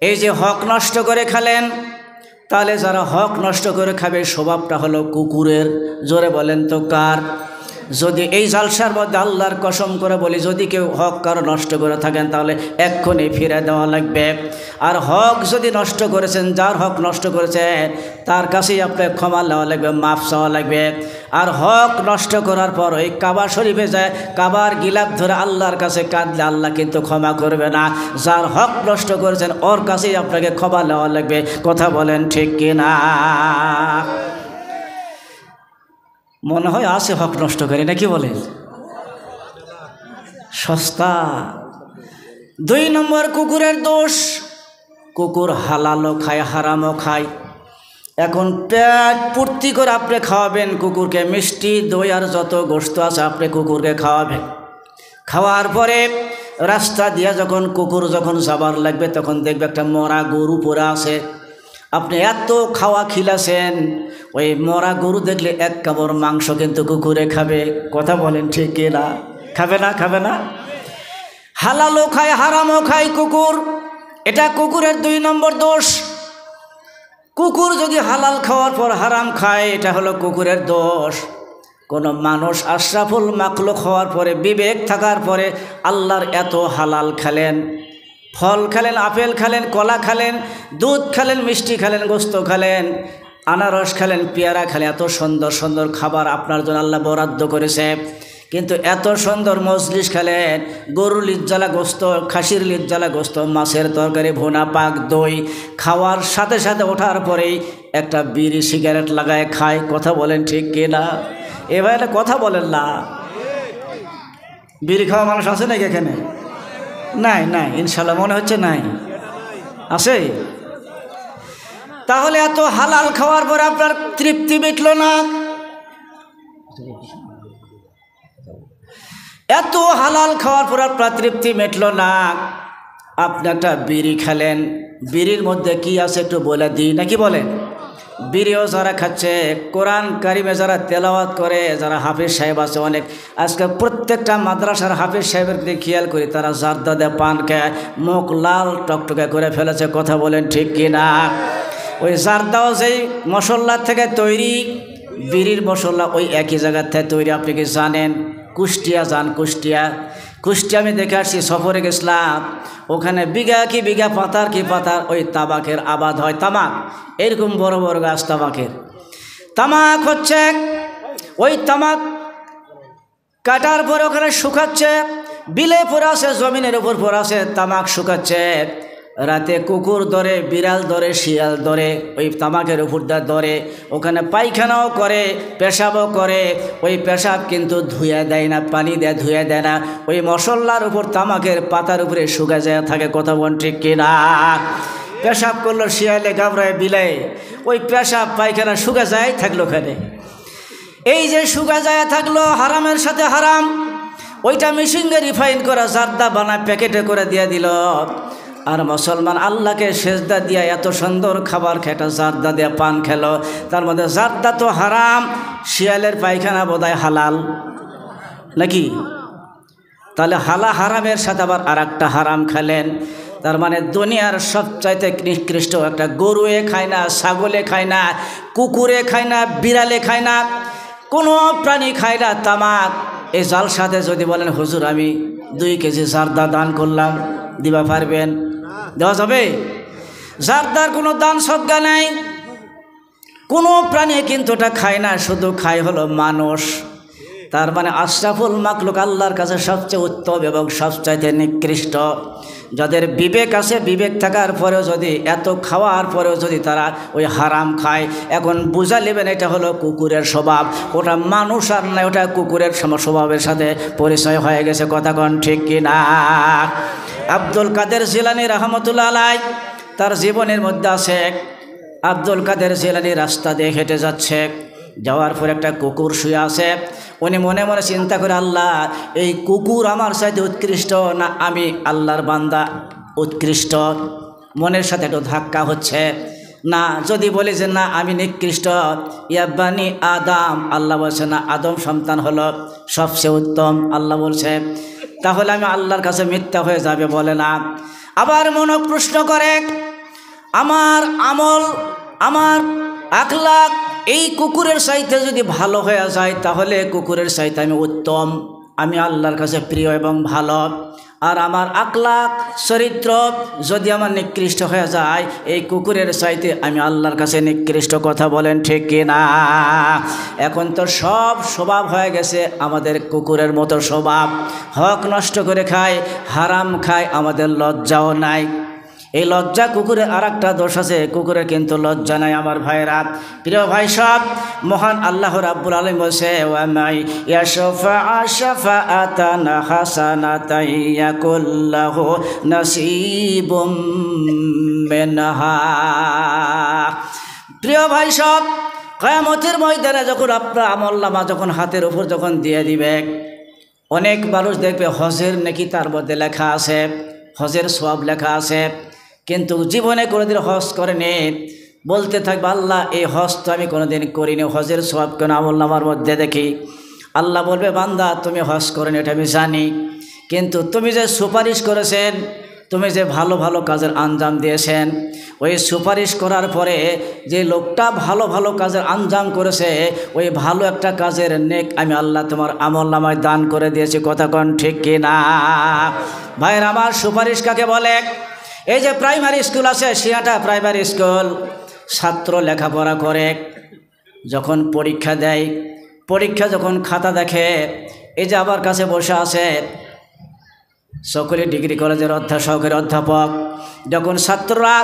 এই যে হক নষ্ট করে খেলেন, তাহলে যারা হক নষ্ট করে খাবে স্বভাবটা হলো কুকুরের। জোরে বলেন তো কার? যদি এই জালসার মধ্যে আল্লাহর কসম করে বলি, যদি কেউ হক কারো নষ্ট করে থাকেন তাহলে এক্ষুনি ফিরে দেওয়া লাগবে। আর হক যদি নষ্ট করেছেন, যার হক নষ্ট করেছেন তার কাছেই আপনাকে ক্ষমা নেওয়া লাগবে, মাফ চাওয়া লাগবে। আর হক নষ্ট করার পর ওই কাবা শরীফে যায় কাবার গিলাপ ধরে আল্লাহর কাছে কাঁদলে আল্লাহ কিন্তু ক্ষমা করবে না। যার হক নষ্ট করেছেন ওর কাছেই আপনাকে ক্ষমা নেওয়া লাগবে। কথা বলেন ঠিক কিনা? মনে হয় আছে হক নষ্ট করে, নাকি বলেন? সস্তা। 2 নম্বর কুকুরের দোষ, কুকুর হালালও খায় হারামও খায়। এখন পেট পূর্তি করে আপনি খাওয়াবেন কুকুরকে, মিষ্টি দই আর যত গোশত আছে আপনি কুকুরকে খাওয়াবেন। খাওয়ার পরে রাস্তা দিয়ে যখন কুকুর যখন যাবার লাগবে তখন দেখবে একটা মরা গরু পড়ে আছে। আপনি এত খাওয়া খিলাছেন, ওই মরা গরু দেখলে 1 কামড় মাংস কিন্তু কুকুরে খাবে। কথা বলেন ঠিক কিনা? খাবে না? খাবে না? হালালও খায় হারামও খায় কুকুর, এটা কুকুরের 2 নম্বর দোষ। কুকুর যদি হালাল খাওয়ার পর হারাম খায়, এটা হলো কুকুরের দোষ। কোনো মানুষ আশরাফুল মাখলুক হওয়ার পরে, বিবেক থাকার পরে আল্লাহর এত হালাল খেলেন, ফল খেলেন, আপেল খেলেন, কলা খেলেন, দুধ খেলেন, মিষ্টি খেলেন, গোস্ত খেলেন, আনারস খেলেন, পেয়ারা খেলেন, এত সুন্দর সুন্দর খাবার আপনার জন্য আল্লাহ বরাদ্দ করেছে। কিন্তু এত সুন্দর মজলিস খেলেন, গরুর লিজ্জালা গোস্ত, খাসির লিজ্জালা গোস্ত, মাছের তরকারি, ভুনা পাক, দই খাওয়ার সাথে সাথে ওঠার পরেই একটা বিড়ি সিগারেট লাগায় খায়। কথা বলেন ঠিক কিনা? এবার একটা কথা বলেন না, বিড়ি খাওয়া মানুষ আছে নাকি এখানে? নাই, নাই, ইনশাল্লাহ মনে হচ্ছে নাই, আছে। তাহলে এত হালাল খাওয়ার পরে আপনার তৃপ্তি মিটল না। এত হালাল খাওয়ার পর আপনার তৃপ্তি মিটল না, আপনি একটা বিড়ি খেলেন, বিড়ির মধ্যে কি আছে একটু বলে দিই, নাকি বলেন? বিড়িও যারা খাচ্ছে, কোরআন কারিমে যারা তেলাওয়াত করে, যারা হাফিজ সাহেব আছে অনেক, আজকে প্রত্যেকটা মাদ্রাসার হাফিজ সাহেবের দিকে খেয়াল করি, তারা জারদা দিয়ে পান খায়, মুখ লাল টকটকে করে ফেলেছে। কথা বলেন ঠিক কিনা? ওই জারদাও যেই মশলা থেকে তৈরি, বিড়ির মশলা ওই একই জায়গার থেকে তৈরি। আপনি কি জানেন? কুষ্টিয়া যান, কুষ্টিয়া আমি দেখে আসছি, সফরে গেছিলাম। ওখানে বিঘা কি বিঘা, পাতার কি পাতার, ওই তামাকের আবাদ হয়। তামাক এরকম বড় বড় গাছ তামাকের। তামাক হচ্ছে, ওই তামাক কাটার পরে ওখানে শুকাচ্ছে, বিলে পড়ে আছে, জমিনের উপর পড়ে আছে, তামাক শুকাচ্ছে। রাতে কুকুর ধরে, বিড়াল ধরে, শিয়াল ধরে, ওই তামাকের উপর ধরে, ওখানে পায়খানাও করে, পেশাবও করে। ওই পেশাব কিন্তু ধুয়ে দেয় না, পানি দিয়ে ধুয়ে দেয় না, ওই মশলার উপর তামাকের পাতার উপরে শুকা যায় থাকে। কথা বল ঠিক কিনা? পেশাব করলো শিয়ালে, গাবড়ায়, বিলায়, ওই পেশাব পায়খানা শুকা যায় থাকলো ওখানে। এই যে শুকা যায় থাকলো, হারামের সাথে হারাম, ওইটা মেশিনে রিফাইন করা জার্দা বানায় প্যাকেটে করে দিয়ে দিল। আর মুসলমান আল্লাহকে সেজদা দিয়া এত সুন্দর খাবার খেটা জার্দা দিয়া পান খেলো, তার মধ্যে জার্দা তো হারাম, শিয়ালের পায়খানা বোধহয় হালাল নাকি? তাহলে হারামের সাথে আবার আর একটা হারাম খেলেন। তার মানে দুনিয়ার সবচাইতে নিকৃষ্ট একটা গরুয়ে খায় না, ছাগলে খায় না, কুকুরে খায় না, বিড়ালে খায় না, কোনো প্রাণী খায় না তামাক। এই জালসাতে যদি বলেন হুজুর আমি 2 কেজি জার্দা দান করলাম, দিবা পারবেন? দেওয়া যাবে? জার্দার কোনো দান সজ্ঞা নাই। কোনো প্রাণী কিন্তু ওটা খায় না, শুধু খায় হলো মানুষ। তার মানে আশরাফুল মাখলুক, আল্লাহর কাছে সবচেয়ে উত্তম এবং সবচাইতে নিকৃষ্ট। যাদের বিবেক আছে, বিবেক থাকার পরেও যদি, এত খাওয়ার পরেও যদি তারা ওই হারাম খায়, এখন বুঝা নেবেন এটা হলো কুকুরের স্বভাব। ওটা মানুষ আর নাই, ওটা কুকুরের স্বভাবের সাথে পরিচয় হয়ে গেছে। কথা কন ঠিক কিনা? আব্দুল কাদের জিলানী রহমতুল্লাহ আলাইহি তার জীবনের মধ্যে আছে, আব্দুল কাদের জিলানী রাস্তা দিয়ে হেঁটে যাচ্ছে, যাওয়ার পর একটা কুকুর শুয়ে আছে। উনি মনে মনে চিন্তা করে, আল্লাহ এই কুকুর আমার চাইতে উৎকৃষ্ট না আমি আল্লাহর বান্দা উৎকৃষ্ট? মনের সাথে একটু ধাক্কা হচ্ছে না। যদি বলি যে না আমি নিকৃষ্ট, ইয়াব্বানি আদম, আল্লাহ বলছে না আদম সন্তান হলো সবচেয়ে উত্তম, আল্লাহ বলছে, তাহলে আমি আল্লাহর কাছে মিথ্যা হয়ে যাবে বলে না। আবার মনে প্রশ্ন করে, আমার আমল, আমার আখলাক এই কুকুরের চাইতে যদি ভালো হয়ে যায়, তাহলে কুকুরের চাইতে আমি উত্তম, আমি আল্লাহর কাছে প্রিয় এবং ভালো। আর আমার আখলাক চরিত্র যদি আমার নিকৃষ্ট হয়ে যায়, এই কুকুরের চাইতে আমি আল্লাহর কাছে নিকৃষ্ট। কথা বলেন ঠিক কিনা? এখন তো সব স্বভাব হয়ে গেছে আমাদের কুকুরের মতো স্বভাব, হক নষ্ট করে খায়, হারাম খায়, আমাদের লজ্জাও নাই। এই লজ্জা কুকুরের আর একটা দোষ আছে, কুকুরের কিন্তু লজ্জা নাই। আমার ভাইরা, প্রিয় ভাই সব, মহান আল্লাহ রাব্বুল আলামিন বলছে, ওয়া মাই ইয়াশফা শাফাআতান হাসানাতান ইয়াকুল্লাহু নাসিবুম মিনহা। প্রিয় ভাই সব, কিয়ামতের ময়দানে যখন আপনার আমলনামা যখন হাতের উপর যখন দিয়ে দিবে, অনেক মানুষ দেখবে হজের নেকি তার মধ্যে লেখা আছে, হজের সওয়াব লেখা আছে, কিন্তু জীবনে কোনোদিন হজ করেনি। বলতে থাকবে, আল্লাহ এই হজ তো আমি কোনোদিন করিনি, হজের সওয়াব কেন আমলনামার মধ্যে দেখি? আল্লাহ বলবে, বান্দা তুমি হজ করেনি এটা আমি জানি, কিন্তু তুমি যে সুপারিশ করেছেন, তুমি যে ভালো ভালো কাজের আঞ্জাম দিয়েছেন, ওই সুপারিশ করার পরে যে লোকটা ভালো ভালো কাজের আঞ্জাম করেছে, ওই ভালো একটা কাজের নেক আমি আল্লাহ তোমার আমলনামায় দান করে দিয়েছি। কথা কন ঠিক কিনা? ভাইয়ের আমার, সুপারিশ কাকে বলে? এই যে প্রাইমারি স্কুল আছে, সিয়াটা প্রাইমারি স্কুল, ছাত্র লেখাপড়া করে, যখন পরীক্ষা দেয়, পরীক্ষা যখন খাতা দেখে, এই যে আমার কাছে বসে আছে সকলে ডিগ্রি কলেজের সহকারী অধ্যাপক, যখন ছাত্ররা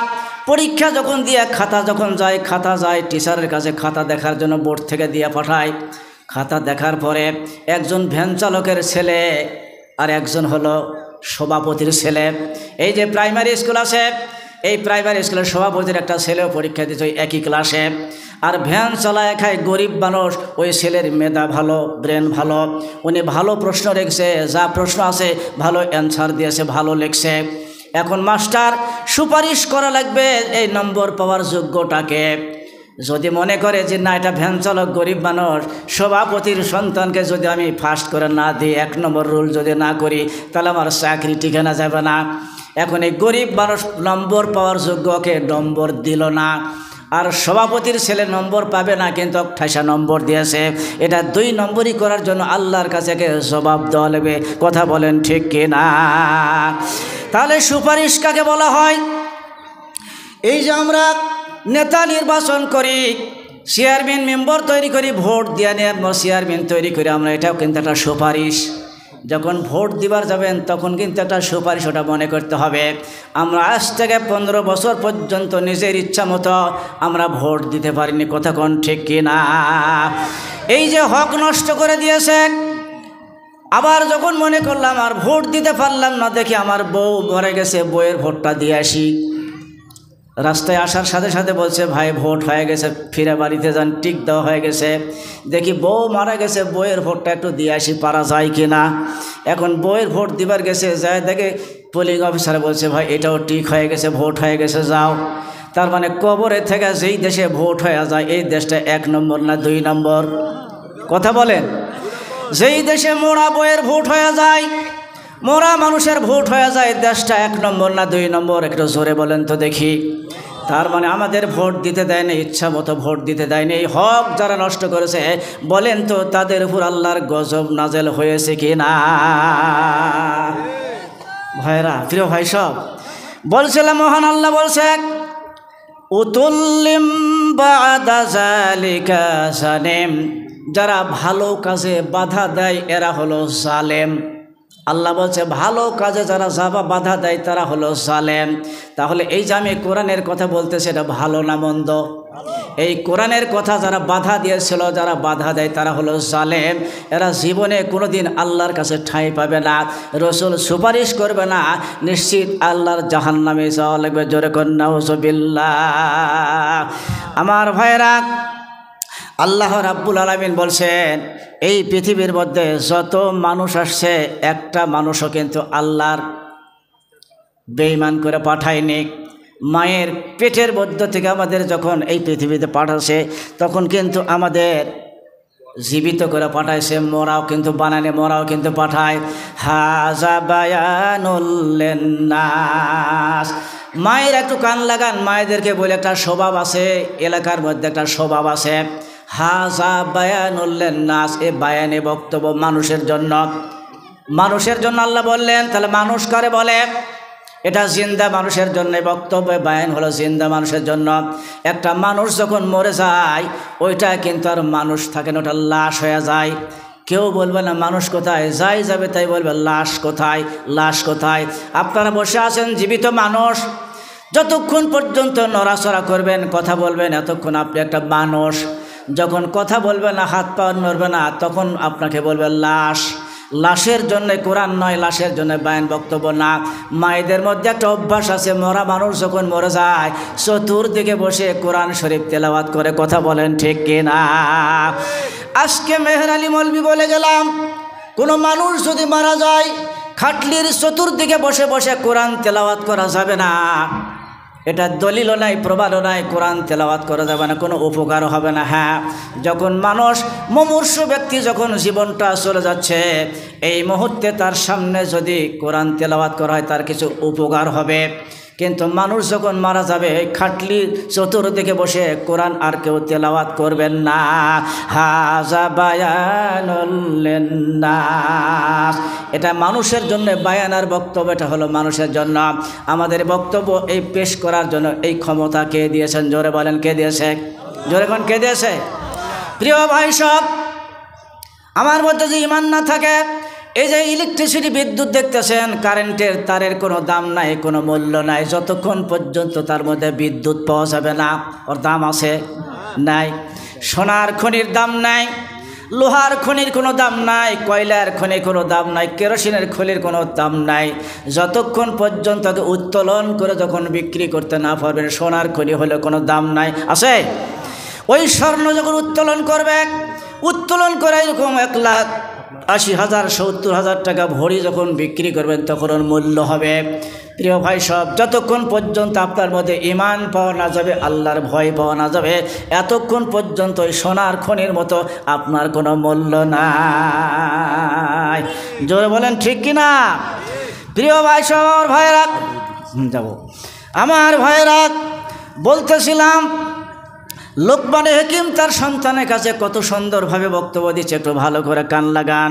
পরীক্ষা যখন দিয়ে খাতা যখন যায়, খাতা যায় টিচারের কাছে খাতা দেখার জন্য, বোর্ড থেকে দিয়ে পাঠায়। খাতা দেখার পরে একজন ভ্যান চালকের ছেলে আর একজন হলো সভাপতির ছেলে। এই যে প্রাইমারি স্কুল আছে, এই প্রাইমারি স্কুলের সভাপতির একটা ছেলেও পরীক্ষা দিচ্ছে একই ক্লাসে, আর ভ্যান চালায় খায় গরিব মানুষ। ওই ছেলের মেধা ভালো, ব্রেন ভালো, উনি ভালো প্রশ্ন লিখছে, যা প্রশ্ন আছে ভালো অ্যান্সার দিয়েছে, ভালো লিখছে। এখন মাস্টার সুপারিশ করা লাগবে এই নম্বর পাওয়ার যোগ্যটাকে। যদি মনে করে যে না এটা ভ্যান চালক গরিব মানুষ, সভাপতির সন্তানকে যদি আমি ফার্স্ট করে না দিই, 1 নম্বর রুল যদি না করি, তাহলে আমার চাকরি ঠিকানা যাবে না। এখন এই গরিব মানুষ নম্বর পাওয়ার যোগ্যকে নম্বর দিল না, আর সভাপতির ছেলে নম্বর পাবে না, কিন্তু 28 নম্বর দিয়েছে। এটা 2 নম্বরই করার জন্য আল্লাহর কাছে জবাব দেওয়া লাগবে। কথা বলেন ঠিক কিনা? তাহলে সুপারিশ কাকে বলা হয়? এই যে আমরা নেতা নির্বাচন করি, চেয়ারম্যান মেম্বার তৈরি করি, ভোট দিয়ে চেয়ারম্যান তৈরি করি আমরা, এটাও কিন্তু একটা সুপারিশ। যখন ভোট দিবার যাবেন তখন কিন্তু একটা সুপারিশ ওটা মনে করতে হবে। আমরা আজ থেকে 15 বছর পর্যন্ত নিজের ইচ্ছা মতো আমরা ভোট দিতে পারিনি, কথা কোন ঠিক কিনা? এই যে হক নষ্ট করে দিয়েছে, আবার যখন মনে করলাম আর ভোট দিতে পারলাম না, দেখি আমার বউ মরে গেছে, বউয়ের ভোটটা দিয়ে আসি। রাস্তায় আসার সাথে সাথে বলছে ভাই ভোট হয়ে গেছে, ফিরে বাড়িতে যান, টিক দেওয়া হয়ে গেছে। দেখি বউ মারা গেছে, বউয়ের ভোটটা একটু দিয়ে আসি, পারা যায় কি না। এখন বউয়ের ভোট দিবার গেছে, যায় দেখে পোলিং অফিসার বলছে ভাই এটাও ঠিক হয়ে গেছে, ভোট হয়ে গেছে, যাও। তার মানে কবরে থেকে যেই দেশে ভোট হয়ে যায় এই দেশটা 1 নম্বর না 2 নম্বর? কথা বলেন। যেই দেশে মোরা বউয়ের ভোট হয়ে যায়, মোরা মানুষের ভোট হয়ে যায়, দেশটা 1 নম্বর না 2 নম্বর? একটু জোরে বলেন তো দেখি। তার মানে আমাদের ভোট দিতে দেয়নি, ইচ্ছা মতো ভোট দিতে দেয়নি। এই হক যারা নষ্ট করেছে, বলেন তো তাদের উপর আল্লাহর গজব নাজেল হয়েছে কি না? ভাইরা, প্রিয় ভাই সব, বলছিলাম মহান আল্লাহ বলছে উতুল্লিম বাদা যালিকা জালিম, যারা ভালো কাজে বাধা দেয় এরা হলো জালেম। আল্লাহ বলছে ভালো কাজে যারা বাধা দেয় তারা হলো জালেম। তাহলে এই যে আমি কোরআনের কথা বলতেছি, এটা ভালো না মন্দ? এই কোরআনের কথা যারা বাধা দিয়েছিল, যারা বাধা দেয় তারা হলো জালেম। এরা জীবনে কোনোদিন আল্লাহর কাছে ঠাঁই পাবে না, রসুল সুপারিশ করবে না, নিশ্চিত আল্লাহর জাহান্নামে যাওয়া লাগবে। জোরে কর নাউজুবিল্লাহ। আমার ভাইরা, আল্লাহ রাব্বুল আলামিন বলছেন এই পৃথিবীর মধ্যে যত মানুষ আসছে, একটা মানুষও কিন্তু আল্লাহর বেঈমান করে পাঠায়নি। মায়ের পেটের মধ্য থেকে আমাদের যখন এই পৃথিবীতে পাঠাচ্ছে, তখন কিন্তু আমাদের জীবিত করে পাঠাইছে, মরাও কিন্তু বানানে, মরাও কিন্তু পাঠায়। হাজা বায়ানুল লিন্নাস। মায়ের একটু কান লাগান, মায়েদেরকে বলে একটা স্বভাব আছে, এলাকার মধ্যে একটা স্বভাব আছে, হাজা বায়ানুল লিন্নাস। এ বায়ানে বক্তব্য মানুষের জন্য, মানুষের জন্য আল্লাহ বললেন। তাহলে মানুষ কারে বলে? এটা জিন্দা মানুষের জন্য বক্তব্য, বায়ান হলো জিন্দা মানুষের জন্য। একটা মানুষ যখন মরে যায়, ওইটা কিন্তু আর মানুষ থাকে না, ওটা লাশ হয়ে যায়। কেউ বলবে না মানুষ কোথায়, যাই যাবে তাই বলবে লাশ কোথায়, লাশ কোথায়। আপনারা বসে আছেন জীবিত মানুষ, যতক্ষণ পর্যন্ত নড়াচড়া করবেন, কথা বলবেন, এতক্ষণ আপনি একটা মানুষ। যখন কথা বলবে না, হাত পা নড়বে না, তখন আপনাকে বলবে লাশ। লাশের জন্য কোরআন নয়, লাশের জন্য বায়ান বক্তব্য না। মায়েদের মধ্যে একটা অভ্যাস আছে, মরা মানুষ যখন মরে যায় চতুর্দিকে বসে কোরআন শরীফ তেলাওয়াত করে, কথা বলেন ঠিক কিনা? আজকে মেহের আলী মৌলভী বলে গেলাম, কোনো মানুষ যদি মারা যায়, খাটলির চতুর্দিকে বসে বসে কোরআন তেলাওয়াত করা যাবে না। এটা দলিলও নাই, প্রমাণও নাই, কোরআন তেলাওয়াত করা যাবে না, কোনো উপকারও হবে না। হ্যাঁ, যখন মানুষ মুমূর্ষু ব্যক্তি যখন জীবনটা চলে যাচ্ছে, এই মুহূর্তে তার সামনে যদি কোরআন তেলাওয়াত করা হয় তার কিছু উপকার হবে। কিন্তু মানুষ যখন মারা যাবে, খাটলি চতুর্দিকে বসে কোরআন আর কেউ তেলাওয়াত করবেন না। হাজা বায়ানুল লিন্নাস। এটা মানুষের জন্য বায়ান আর বক্তব্য, এটা হলো মানুষের জন্য। আমাদের বক্তব্য এই পেশ করার জন্য এই ক্ষমতা কে দিয়েছেন? জোরে বলেন কে দিয়েছে? জোরে কোন কে দিয়েছে? প্রিয় ভাই সব, আমার মধ্যে যে ঈমান না থাকে, এই যে ইলেকট্রিসিটি বিদ্যুৎ দেখতেছেন, কারেন্টের তারের কোনো দাম নাই, কোনো মূল্য নাই, যতক্ষণ পর্যন্ত তার মধ্যে বিদ্যুৎ পাওয়া যাবে না। ওর দাম আছে? নাই। সোনার খনির দাম নাই, লোহার খনির কোনো দাম নাই, কয়লার খনির কোনো দাম নাই, কেরোসিনের খনির কোনো দাম নাই। যতক্ষণ পর্যন্ত উত্তোলন করে যখন বিক্রি করতে না পারবেন, সোনার খনি হলে কোনো দাম নাই। আছে? ওই স্বর্ণ যখন উত্তোলন করবে, উত্তোলন করে এরকম 1,80,000 70,000 টাকা ভরি যখন বিক্রি করবেন, তখন ওর মূল্য হবে। প্রিয় ভাই সব, যতক্ষণ পর্যন্ত আপনার মধ্যে ঈমান পাওয়া না যাবে, আল্লাহর ভয় পাওয়া না যাবে, এতক্ষণ পর্যন্ত ওই সোনার খনির মতো আপনার কোনো মূল্য নাই। জোরে বলেন ঠিক কিনা? প্রিয় ভাই সব, আমার ভাইরা যাব, আমার ভাইরা বলতেছিলাম, লোকমানে হাকিম তার সন্তানের কাছে কত সুন্দরভাবে বক্তব্য দিচ্ছে, একটু ভালো করে কান লাগান।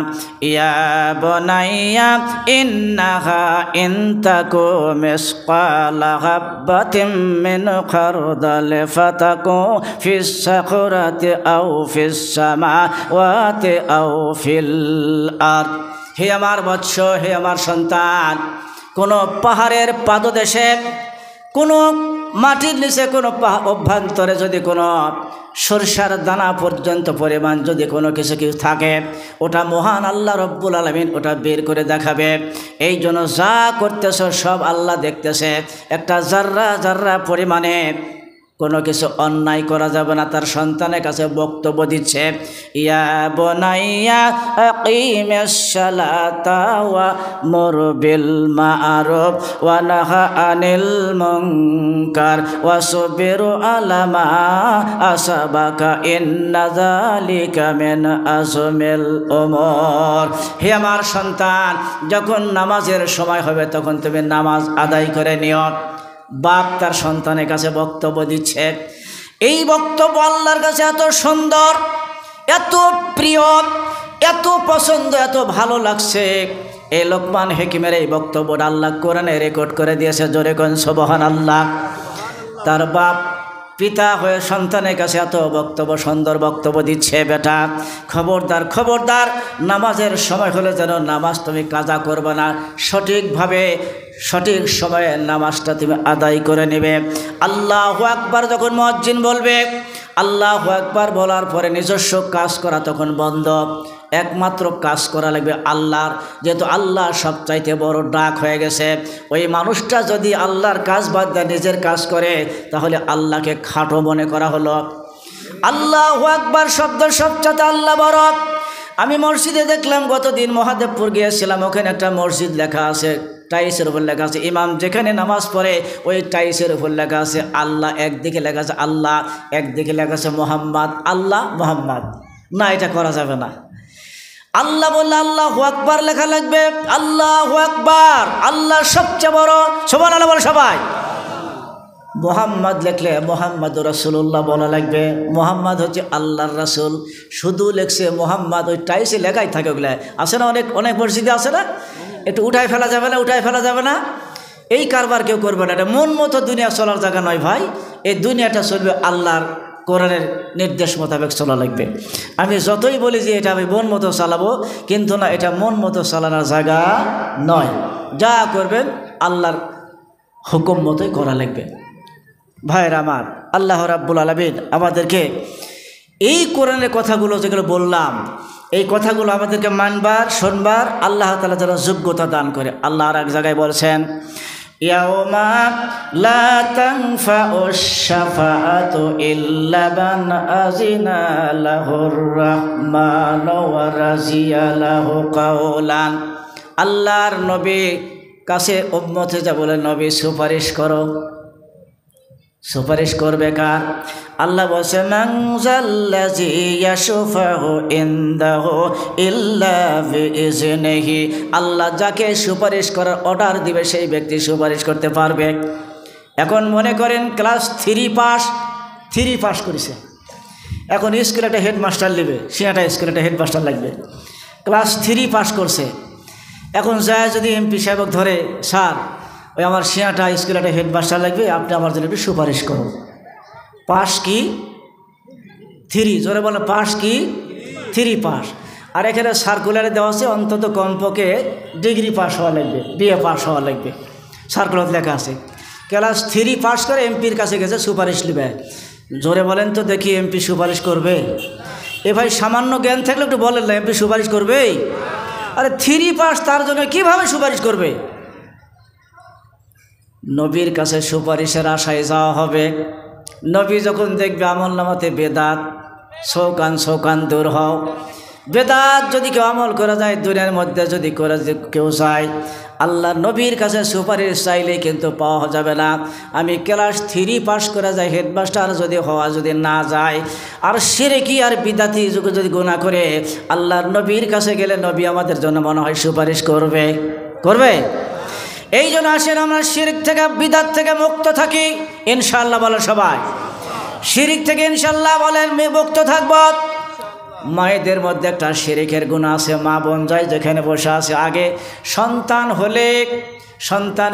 ইয়া বনাইয়া ইন্নাহা ইন তাকু মিসকালা হাববাতিন মিন খারদাল ফাতাকু ফিস সাখরাতি আও ফিস সামাওয়াতি আও ফিল আরদ। হে আমার বৎস, হে আমার সন্তান, কোনো পাহাড়ের পাদদেশে, কোনো মাটির নিচে, কোনো অভ্যন্তরে যদি কোনো সরষার দানা পর্যন্ত পরিমাণ যদি কোনো কিছু থাকে, ওটা মহান আল্লাহ রব্বুল আলামিন ওটা বের করে দেখাবে। এই জন্য যা করতেছ সব আল্লাহ দেখতেছে। একটা জাররা জাররা পরিমাণে কোনো কিছু অন্যায় করা যাবে না। তার সন্তানের কাছে বক্তব্য দিচ্ছে, ইয়া বুনাইয়া আকিমিস সালাতা ওয়া মুর বিল মা'রুফ ওয়া নাহা আনিল মুনকার ওয়াসবির আলা মা আসাবাকা ইন্না যালিকা মিন আজমিল উমুর। হে আমার সন্তান, যখন নামাজের সময় হবে তখন তুমি নামাজ আদায় করে নিও। বাপ তার সন্তানের কাছে বক্তব্য দিচ্ছে। এই বক্তব্য আল্লাহর কাছে এত সুন্দর, এত প্রিয়, এত পছন্দ, এত ভালো লাগছে। এই লোকমান হাকিমের এই বক্তব্যটা আল্লাহ কোরআনে রেকর্ড করে দিয়েছে। জোরে কোন সুবহানাল্লাহ। তার বাপ পিতা হয়ে সন্তানের কাছে এত বক্তব্য, সুন্দর বক্তব্য দিচ্ছে, বেটা খবরদার খবরদার, নামাজের সময় হলে যেন নামাজ তুমি কাজা করবে না, সঠিকভাবে সঠিক সময়ে নামাজটা তুমি আদায় করে নেবে। আল্লাহু আকবার যখন মুয়াজ্জিন বলবে, আল্লাহু আকবার বলার পরে নিজস্ব কাজ করা তখন বন্ধ। একমাত্র কাজ করা লাগবে আল্লাহর। যেহেতু আল্লাহ সবচাইতে বড় ডাক হয়ে গেছে, ওই মানুষটা যদি আল্লাহর কাজ বাদ দিয়ে নিজের কাজ করে তাহলে আল্লাহকে খাটো মনে করা হলো। আল্লাহু আকবার শব্দ সবচাইতে আল্লাহ বড়। আমি মসজিদে দেখলাম, গতদিন মহাদেবপুর গিয়েছিলাম, ওখানে একটা মসজিদ লেখা আছে, টাইসের উপর লেখা আছে, ইমাম যেখানে নামাজ পড়ে ওই টাইসের উপর লেখা আছে আল্লাহ, একদিকে লেখা আছে আল্লাহ, একদিকে লেখা আছে মোহাম্মদ। আল্লাহ মোহাম্মদ না, এটা করা যাবে না। আল্লাহ বললে আল্লাহু আকবার লেখা লাগবে। আল্লাহু আকবার, আল্লাহ সবচেয়ে বড়। সুবহানাল্লাহ বলে সবাই। মোহাম্মদ লিখলে মোহাম্মদ রাসূলুল্লাহ বলা লাগবে। মোহাম্মদ হচ্ছে আল্লাহর রাসূল। শুধু লেখছে মোহাম্মদ, ওই টাইসে লেখাই থাকে, ওগুলো আছে না, অনেক অনেক মসজিদে আছে না, একটু উঠায় ফেলা যাবে না, উঠায় ফেলা যাবে না। এই কারবার কেউ করবে না। এটা মন মতো দুনিয়া চলার জায়গা নয় ভাই। এই দুনিয়াটা চলবে আল্লাহর কোরআনের নির্দেশ মোতাবেক চলা লাগবে। আমি যতই বলি যে এটা আমি মন মতো চালাবো, কিন্তু না, এটা মন মতো চালানোর জায়গা নয়। যা করবেন আল্লাহর হুকুম মতোই করা লাগবে। ভাইয়ের আমার, আল্লাহ রাব্বুল আলামিন আমাদেরকে এই কোরআনের কথাগুলো যেগুলো বললাম, এই কথাগুলো আমাদেরকে মানবার, শুনবার আল্লাহ তাআলা যেন যোগ্যতা দান করে। আল্লাহ আর এক জায়গায় বলছেন, ইয়াউমা লা তানফাউশ শাফাআতু ইল্লা মান আযিনা লাহুর রাহমানু ওয়া রাজিয়া লাহু কাওলান। আল্লাহর নবী কাছে উম্মতে যা বলে, নবী সুপারিশ করো। সুপারিশ করবে কার? আল্লাহ বলছে, মান যাল্লাযী ইয়াশফাউ ইনদাহু ইল্লা বিইজনিহি। আল্লাহ যাকে সুপারিশ করার অর্ডার দিবে সেই ব্যক্তি সুপারিশ করতে পারবে। এখন মনে করেন ক্লাস 3 পাস করেছে, এখন স্কুলে একটা হেডমাস্টার নেবে, সিনাটা স্কুলে একটা হেডমাস্টার লাগবে। ক্লাস 3 পাস করছে, এখন যায় যদি এমপি সাহেব ধরে, স্যার ওই আমার সিনাটা স্কুলে একটা হেডমাস্টার লাগবে, আপনি আমার জন্য একটু সুপারিশ করুন। পাস কি 3, জোরে বলে পাস কি 3 পাস। আর এখানে সার্কুলারে দেওয়া আছে অন্তত কমপক্ষে ডিগ্রি পাস হওয়া লাগবে, বিএ পাস হওয়া লাগবে, সার্কুলার লেখা আছে। ক্লাস 3 পাস করে এমপির কাছে গেছে সুপারিশ নেবে। জোরে বলেন তো দেখি, এমপি সুপারিশ করবে? এ ভাই সামান্য জ্ঞান থাকলে একটু বলেন না, এমপি সুপারিশ করবে? আরে 3 পাস, তার জন্য কিভাবে সুপারিশ করবে? নবীর কাছে সুপারিশের আশায় যাওয়া হবে। নবী যখন দেখবে আমলনামাতে বেদাত, শৌকান দূর হও। বেদাত যদি কেউ আমল করা যায়, দুনিয়ার মধ্যে যদি করে কেউ চায়, আল্লাহ নবীর কাছে সুপারিশ চাইলে কিন্তু পাওয়া যাবে না। আমি ক্লাস 3 পাস করে যাই, হেডমাস্টার যদি হওয়া যদি না যায়, আর শিরকি আর বিদাতি যদি গুনাহ করে আল্লাহর নবীর কাছে গেলে নবী আমাদের জন্য মনে হয় সুপারিশ করবে। এই জন্য আসেন আমরা শিরক থেকে, বিদাত থেকে মুক্ত থাকি ইনশাআল্লাহ। বলেন সবাই, শিরক থেকে ইনশাআল্লাহ বলেন মুক্ত থাকব। মায়েদের মধ্যে একটা শিরকের গুনাহ আছে। মা বোন যায় যেখানে বসে আছে, আগে সন্তান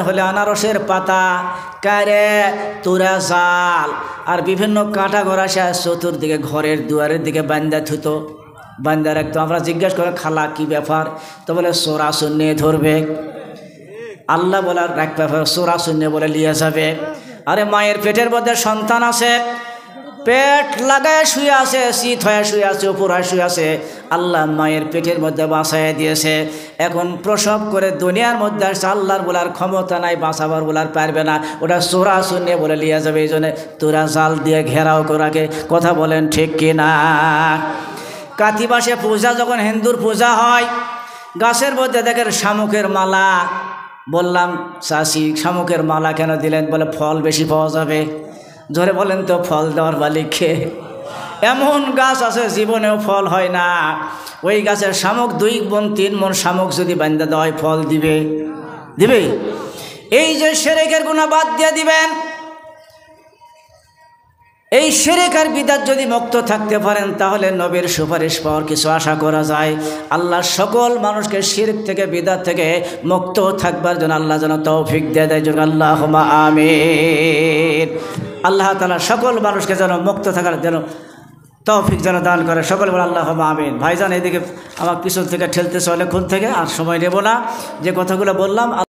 হলে আনারসের পাতা, কারে, তুরা জাল আর বিভিন্ন কাঁটা ঘোড়া সে চতুর্দিকে ঘরের দুয়ারের দিকে বান্ধা থুতো। বান্ধা রাখতো। আমরা জিজ্ঞেস করে খালা কি ব্যাপার, তো বলে সোরা শূন্যে ধরবে। আল্লাহ বলার এক ব্যাপার, সোরা শূন্যে বলে নিয়ে যাবে। আরে মায়ের পেটের মধ্যে সন্তান আছে, পেট লাগায় শুয়ে আছে, শীত হয়ে শুয়ে আছে, উপর হয়ে শুয়ে আছে, আল্লাহ মায়ের পেটের মধ্যে বাঁচাইয়া দিয়েছে। এখন প্রসব করে দুনিয়ার মধ্যে আসছে, আল্লাহর বলার ক্ষমতা নাই, বাঁচাবার বলার পারবে না, ওটা সোরা শূন্য বলে নিয়ে যাবে। এই জন্যে তোরা জাল দিয়ে ঘেরাও করাকে, কথা বলেন ঠিক কি না? কাতিবাসে পূজা, যখন হিন্দুর পূজা হয়, গাছের মধ্যে দেখেন শামুকের মালা। বললাম চাষি শামুকের মালা কেন দিলেন? বলে ফল বেশি পাওয়া যাবে। ধরে বলেন তো ফল দেওয়ার মালিককে? এমন গাছ আছে জীবনেও ফল হয় না, ওই গাছের শামুক 2 মণ 3 মণ শামুক যদি বান্ধা দেওয়া হয় ফল দিবে? দিবে? এই যে শিরকের গুনাহ বাদ দিয়ে দিবেন, এই শিরক আর বিদআত যদি মুক্ত থাকতে পারেন, তাহলে নবীর সুপারিশ পাওয়ার কিছু আশা করা যায়। আল্লাহ সকল মানুষকে শিরক থেকে বিদআত থেকে মুক্ত থাকবার জন্য আল্লাহ যেন তৌফিক দিয়ে দেয়। আল্লাহুম্মা আমিন। আল্লাহ তাআলা সকল মানুষকে যেন মুক্ত থাকার যেন তৌফিক যেন দান করে, সকল বলে আল্লাহুম্মা আমিন। ভাইজান এদিকে আমার পিছন থেকে ঠেলতেছে অনেকক্ষণ থেকে, আর সময় নেব না। যে কথাগুলো বললাম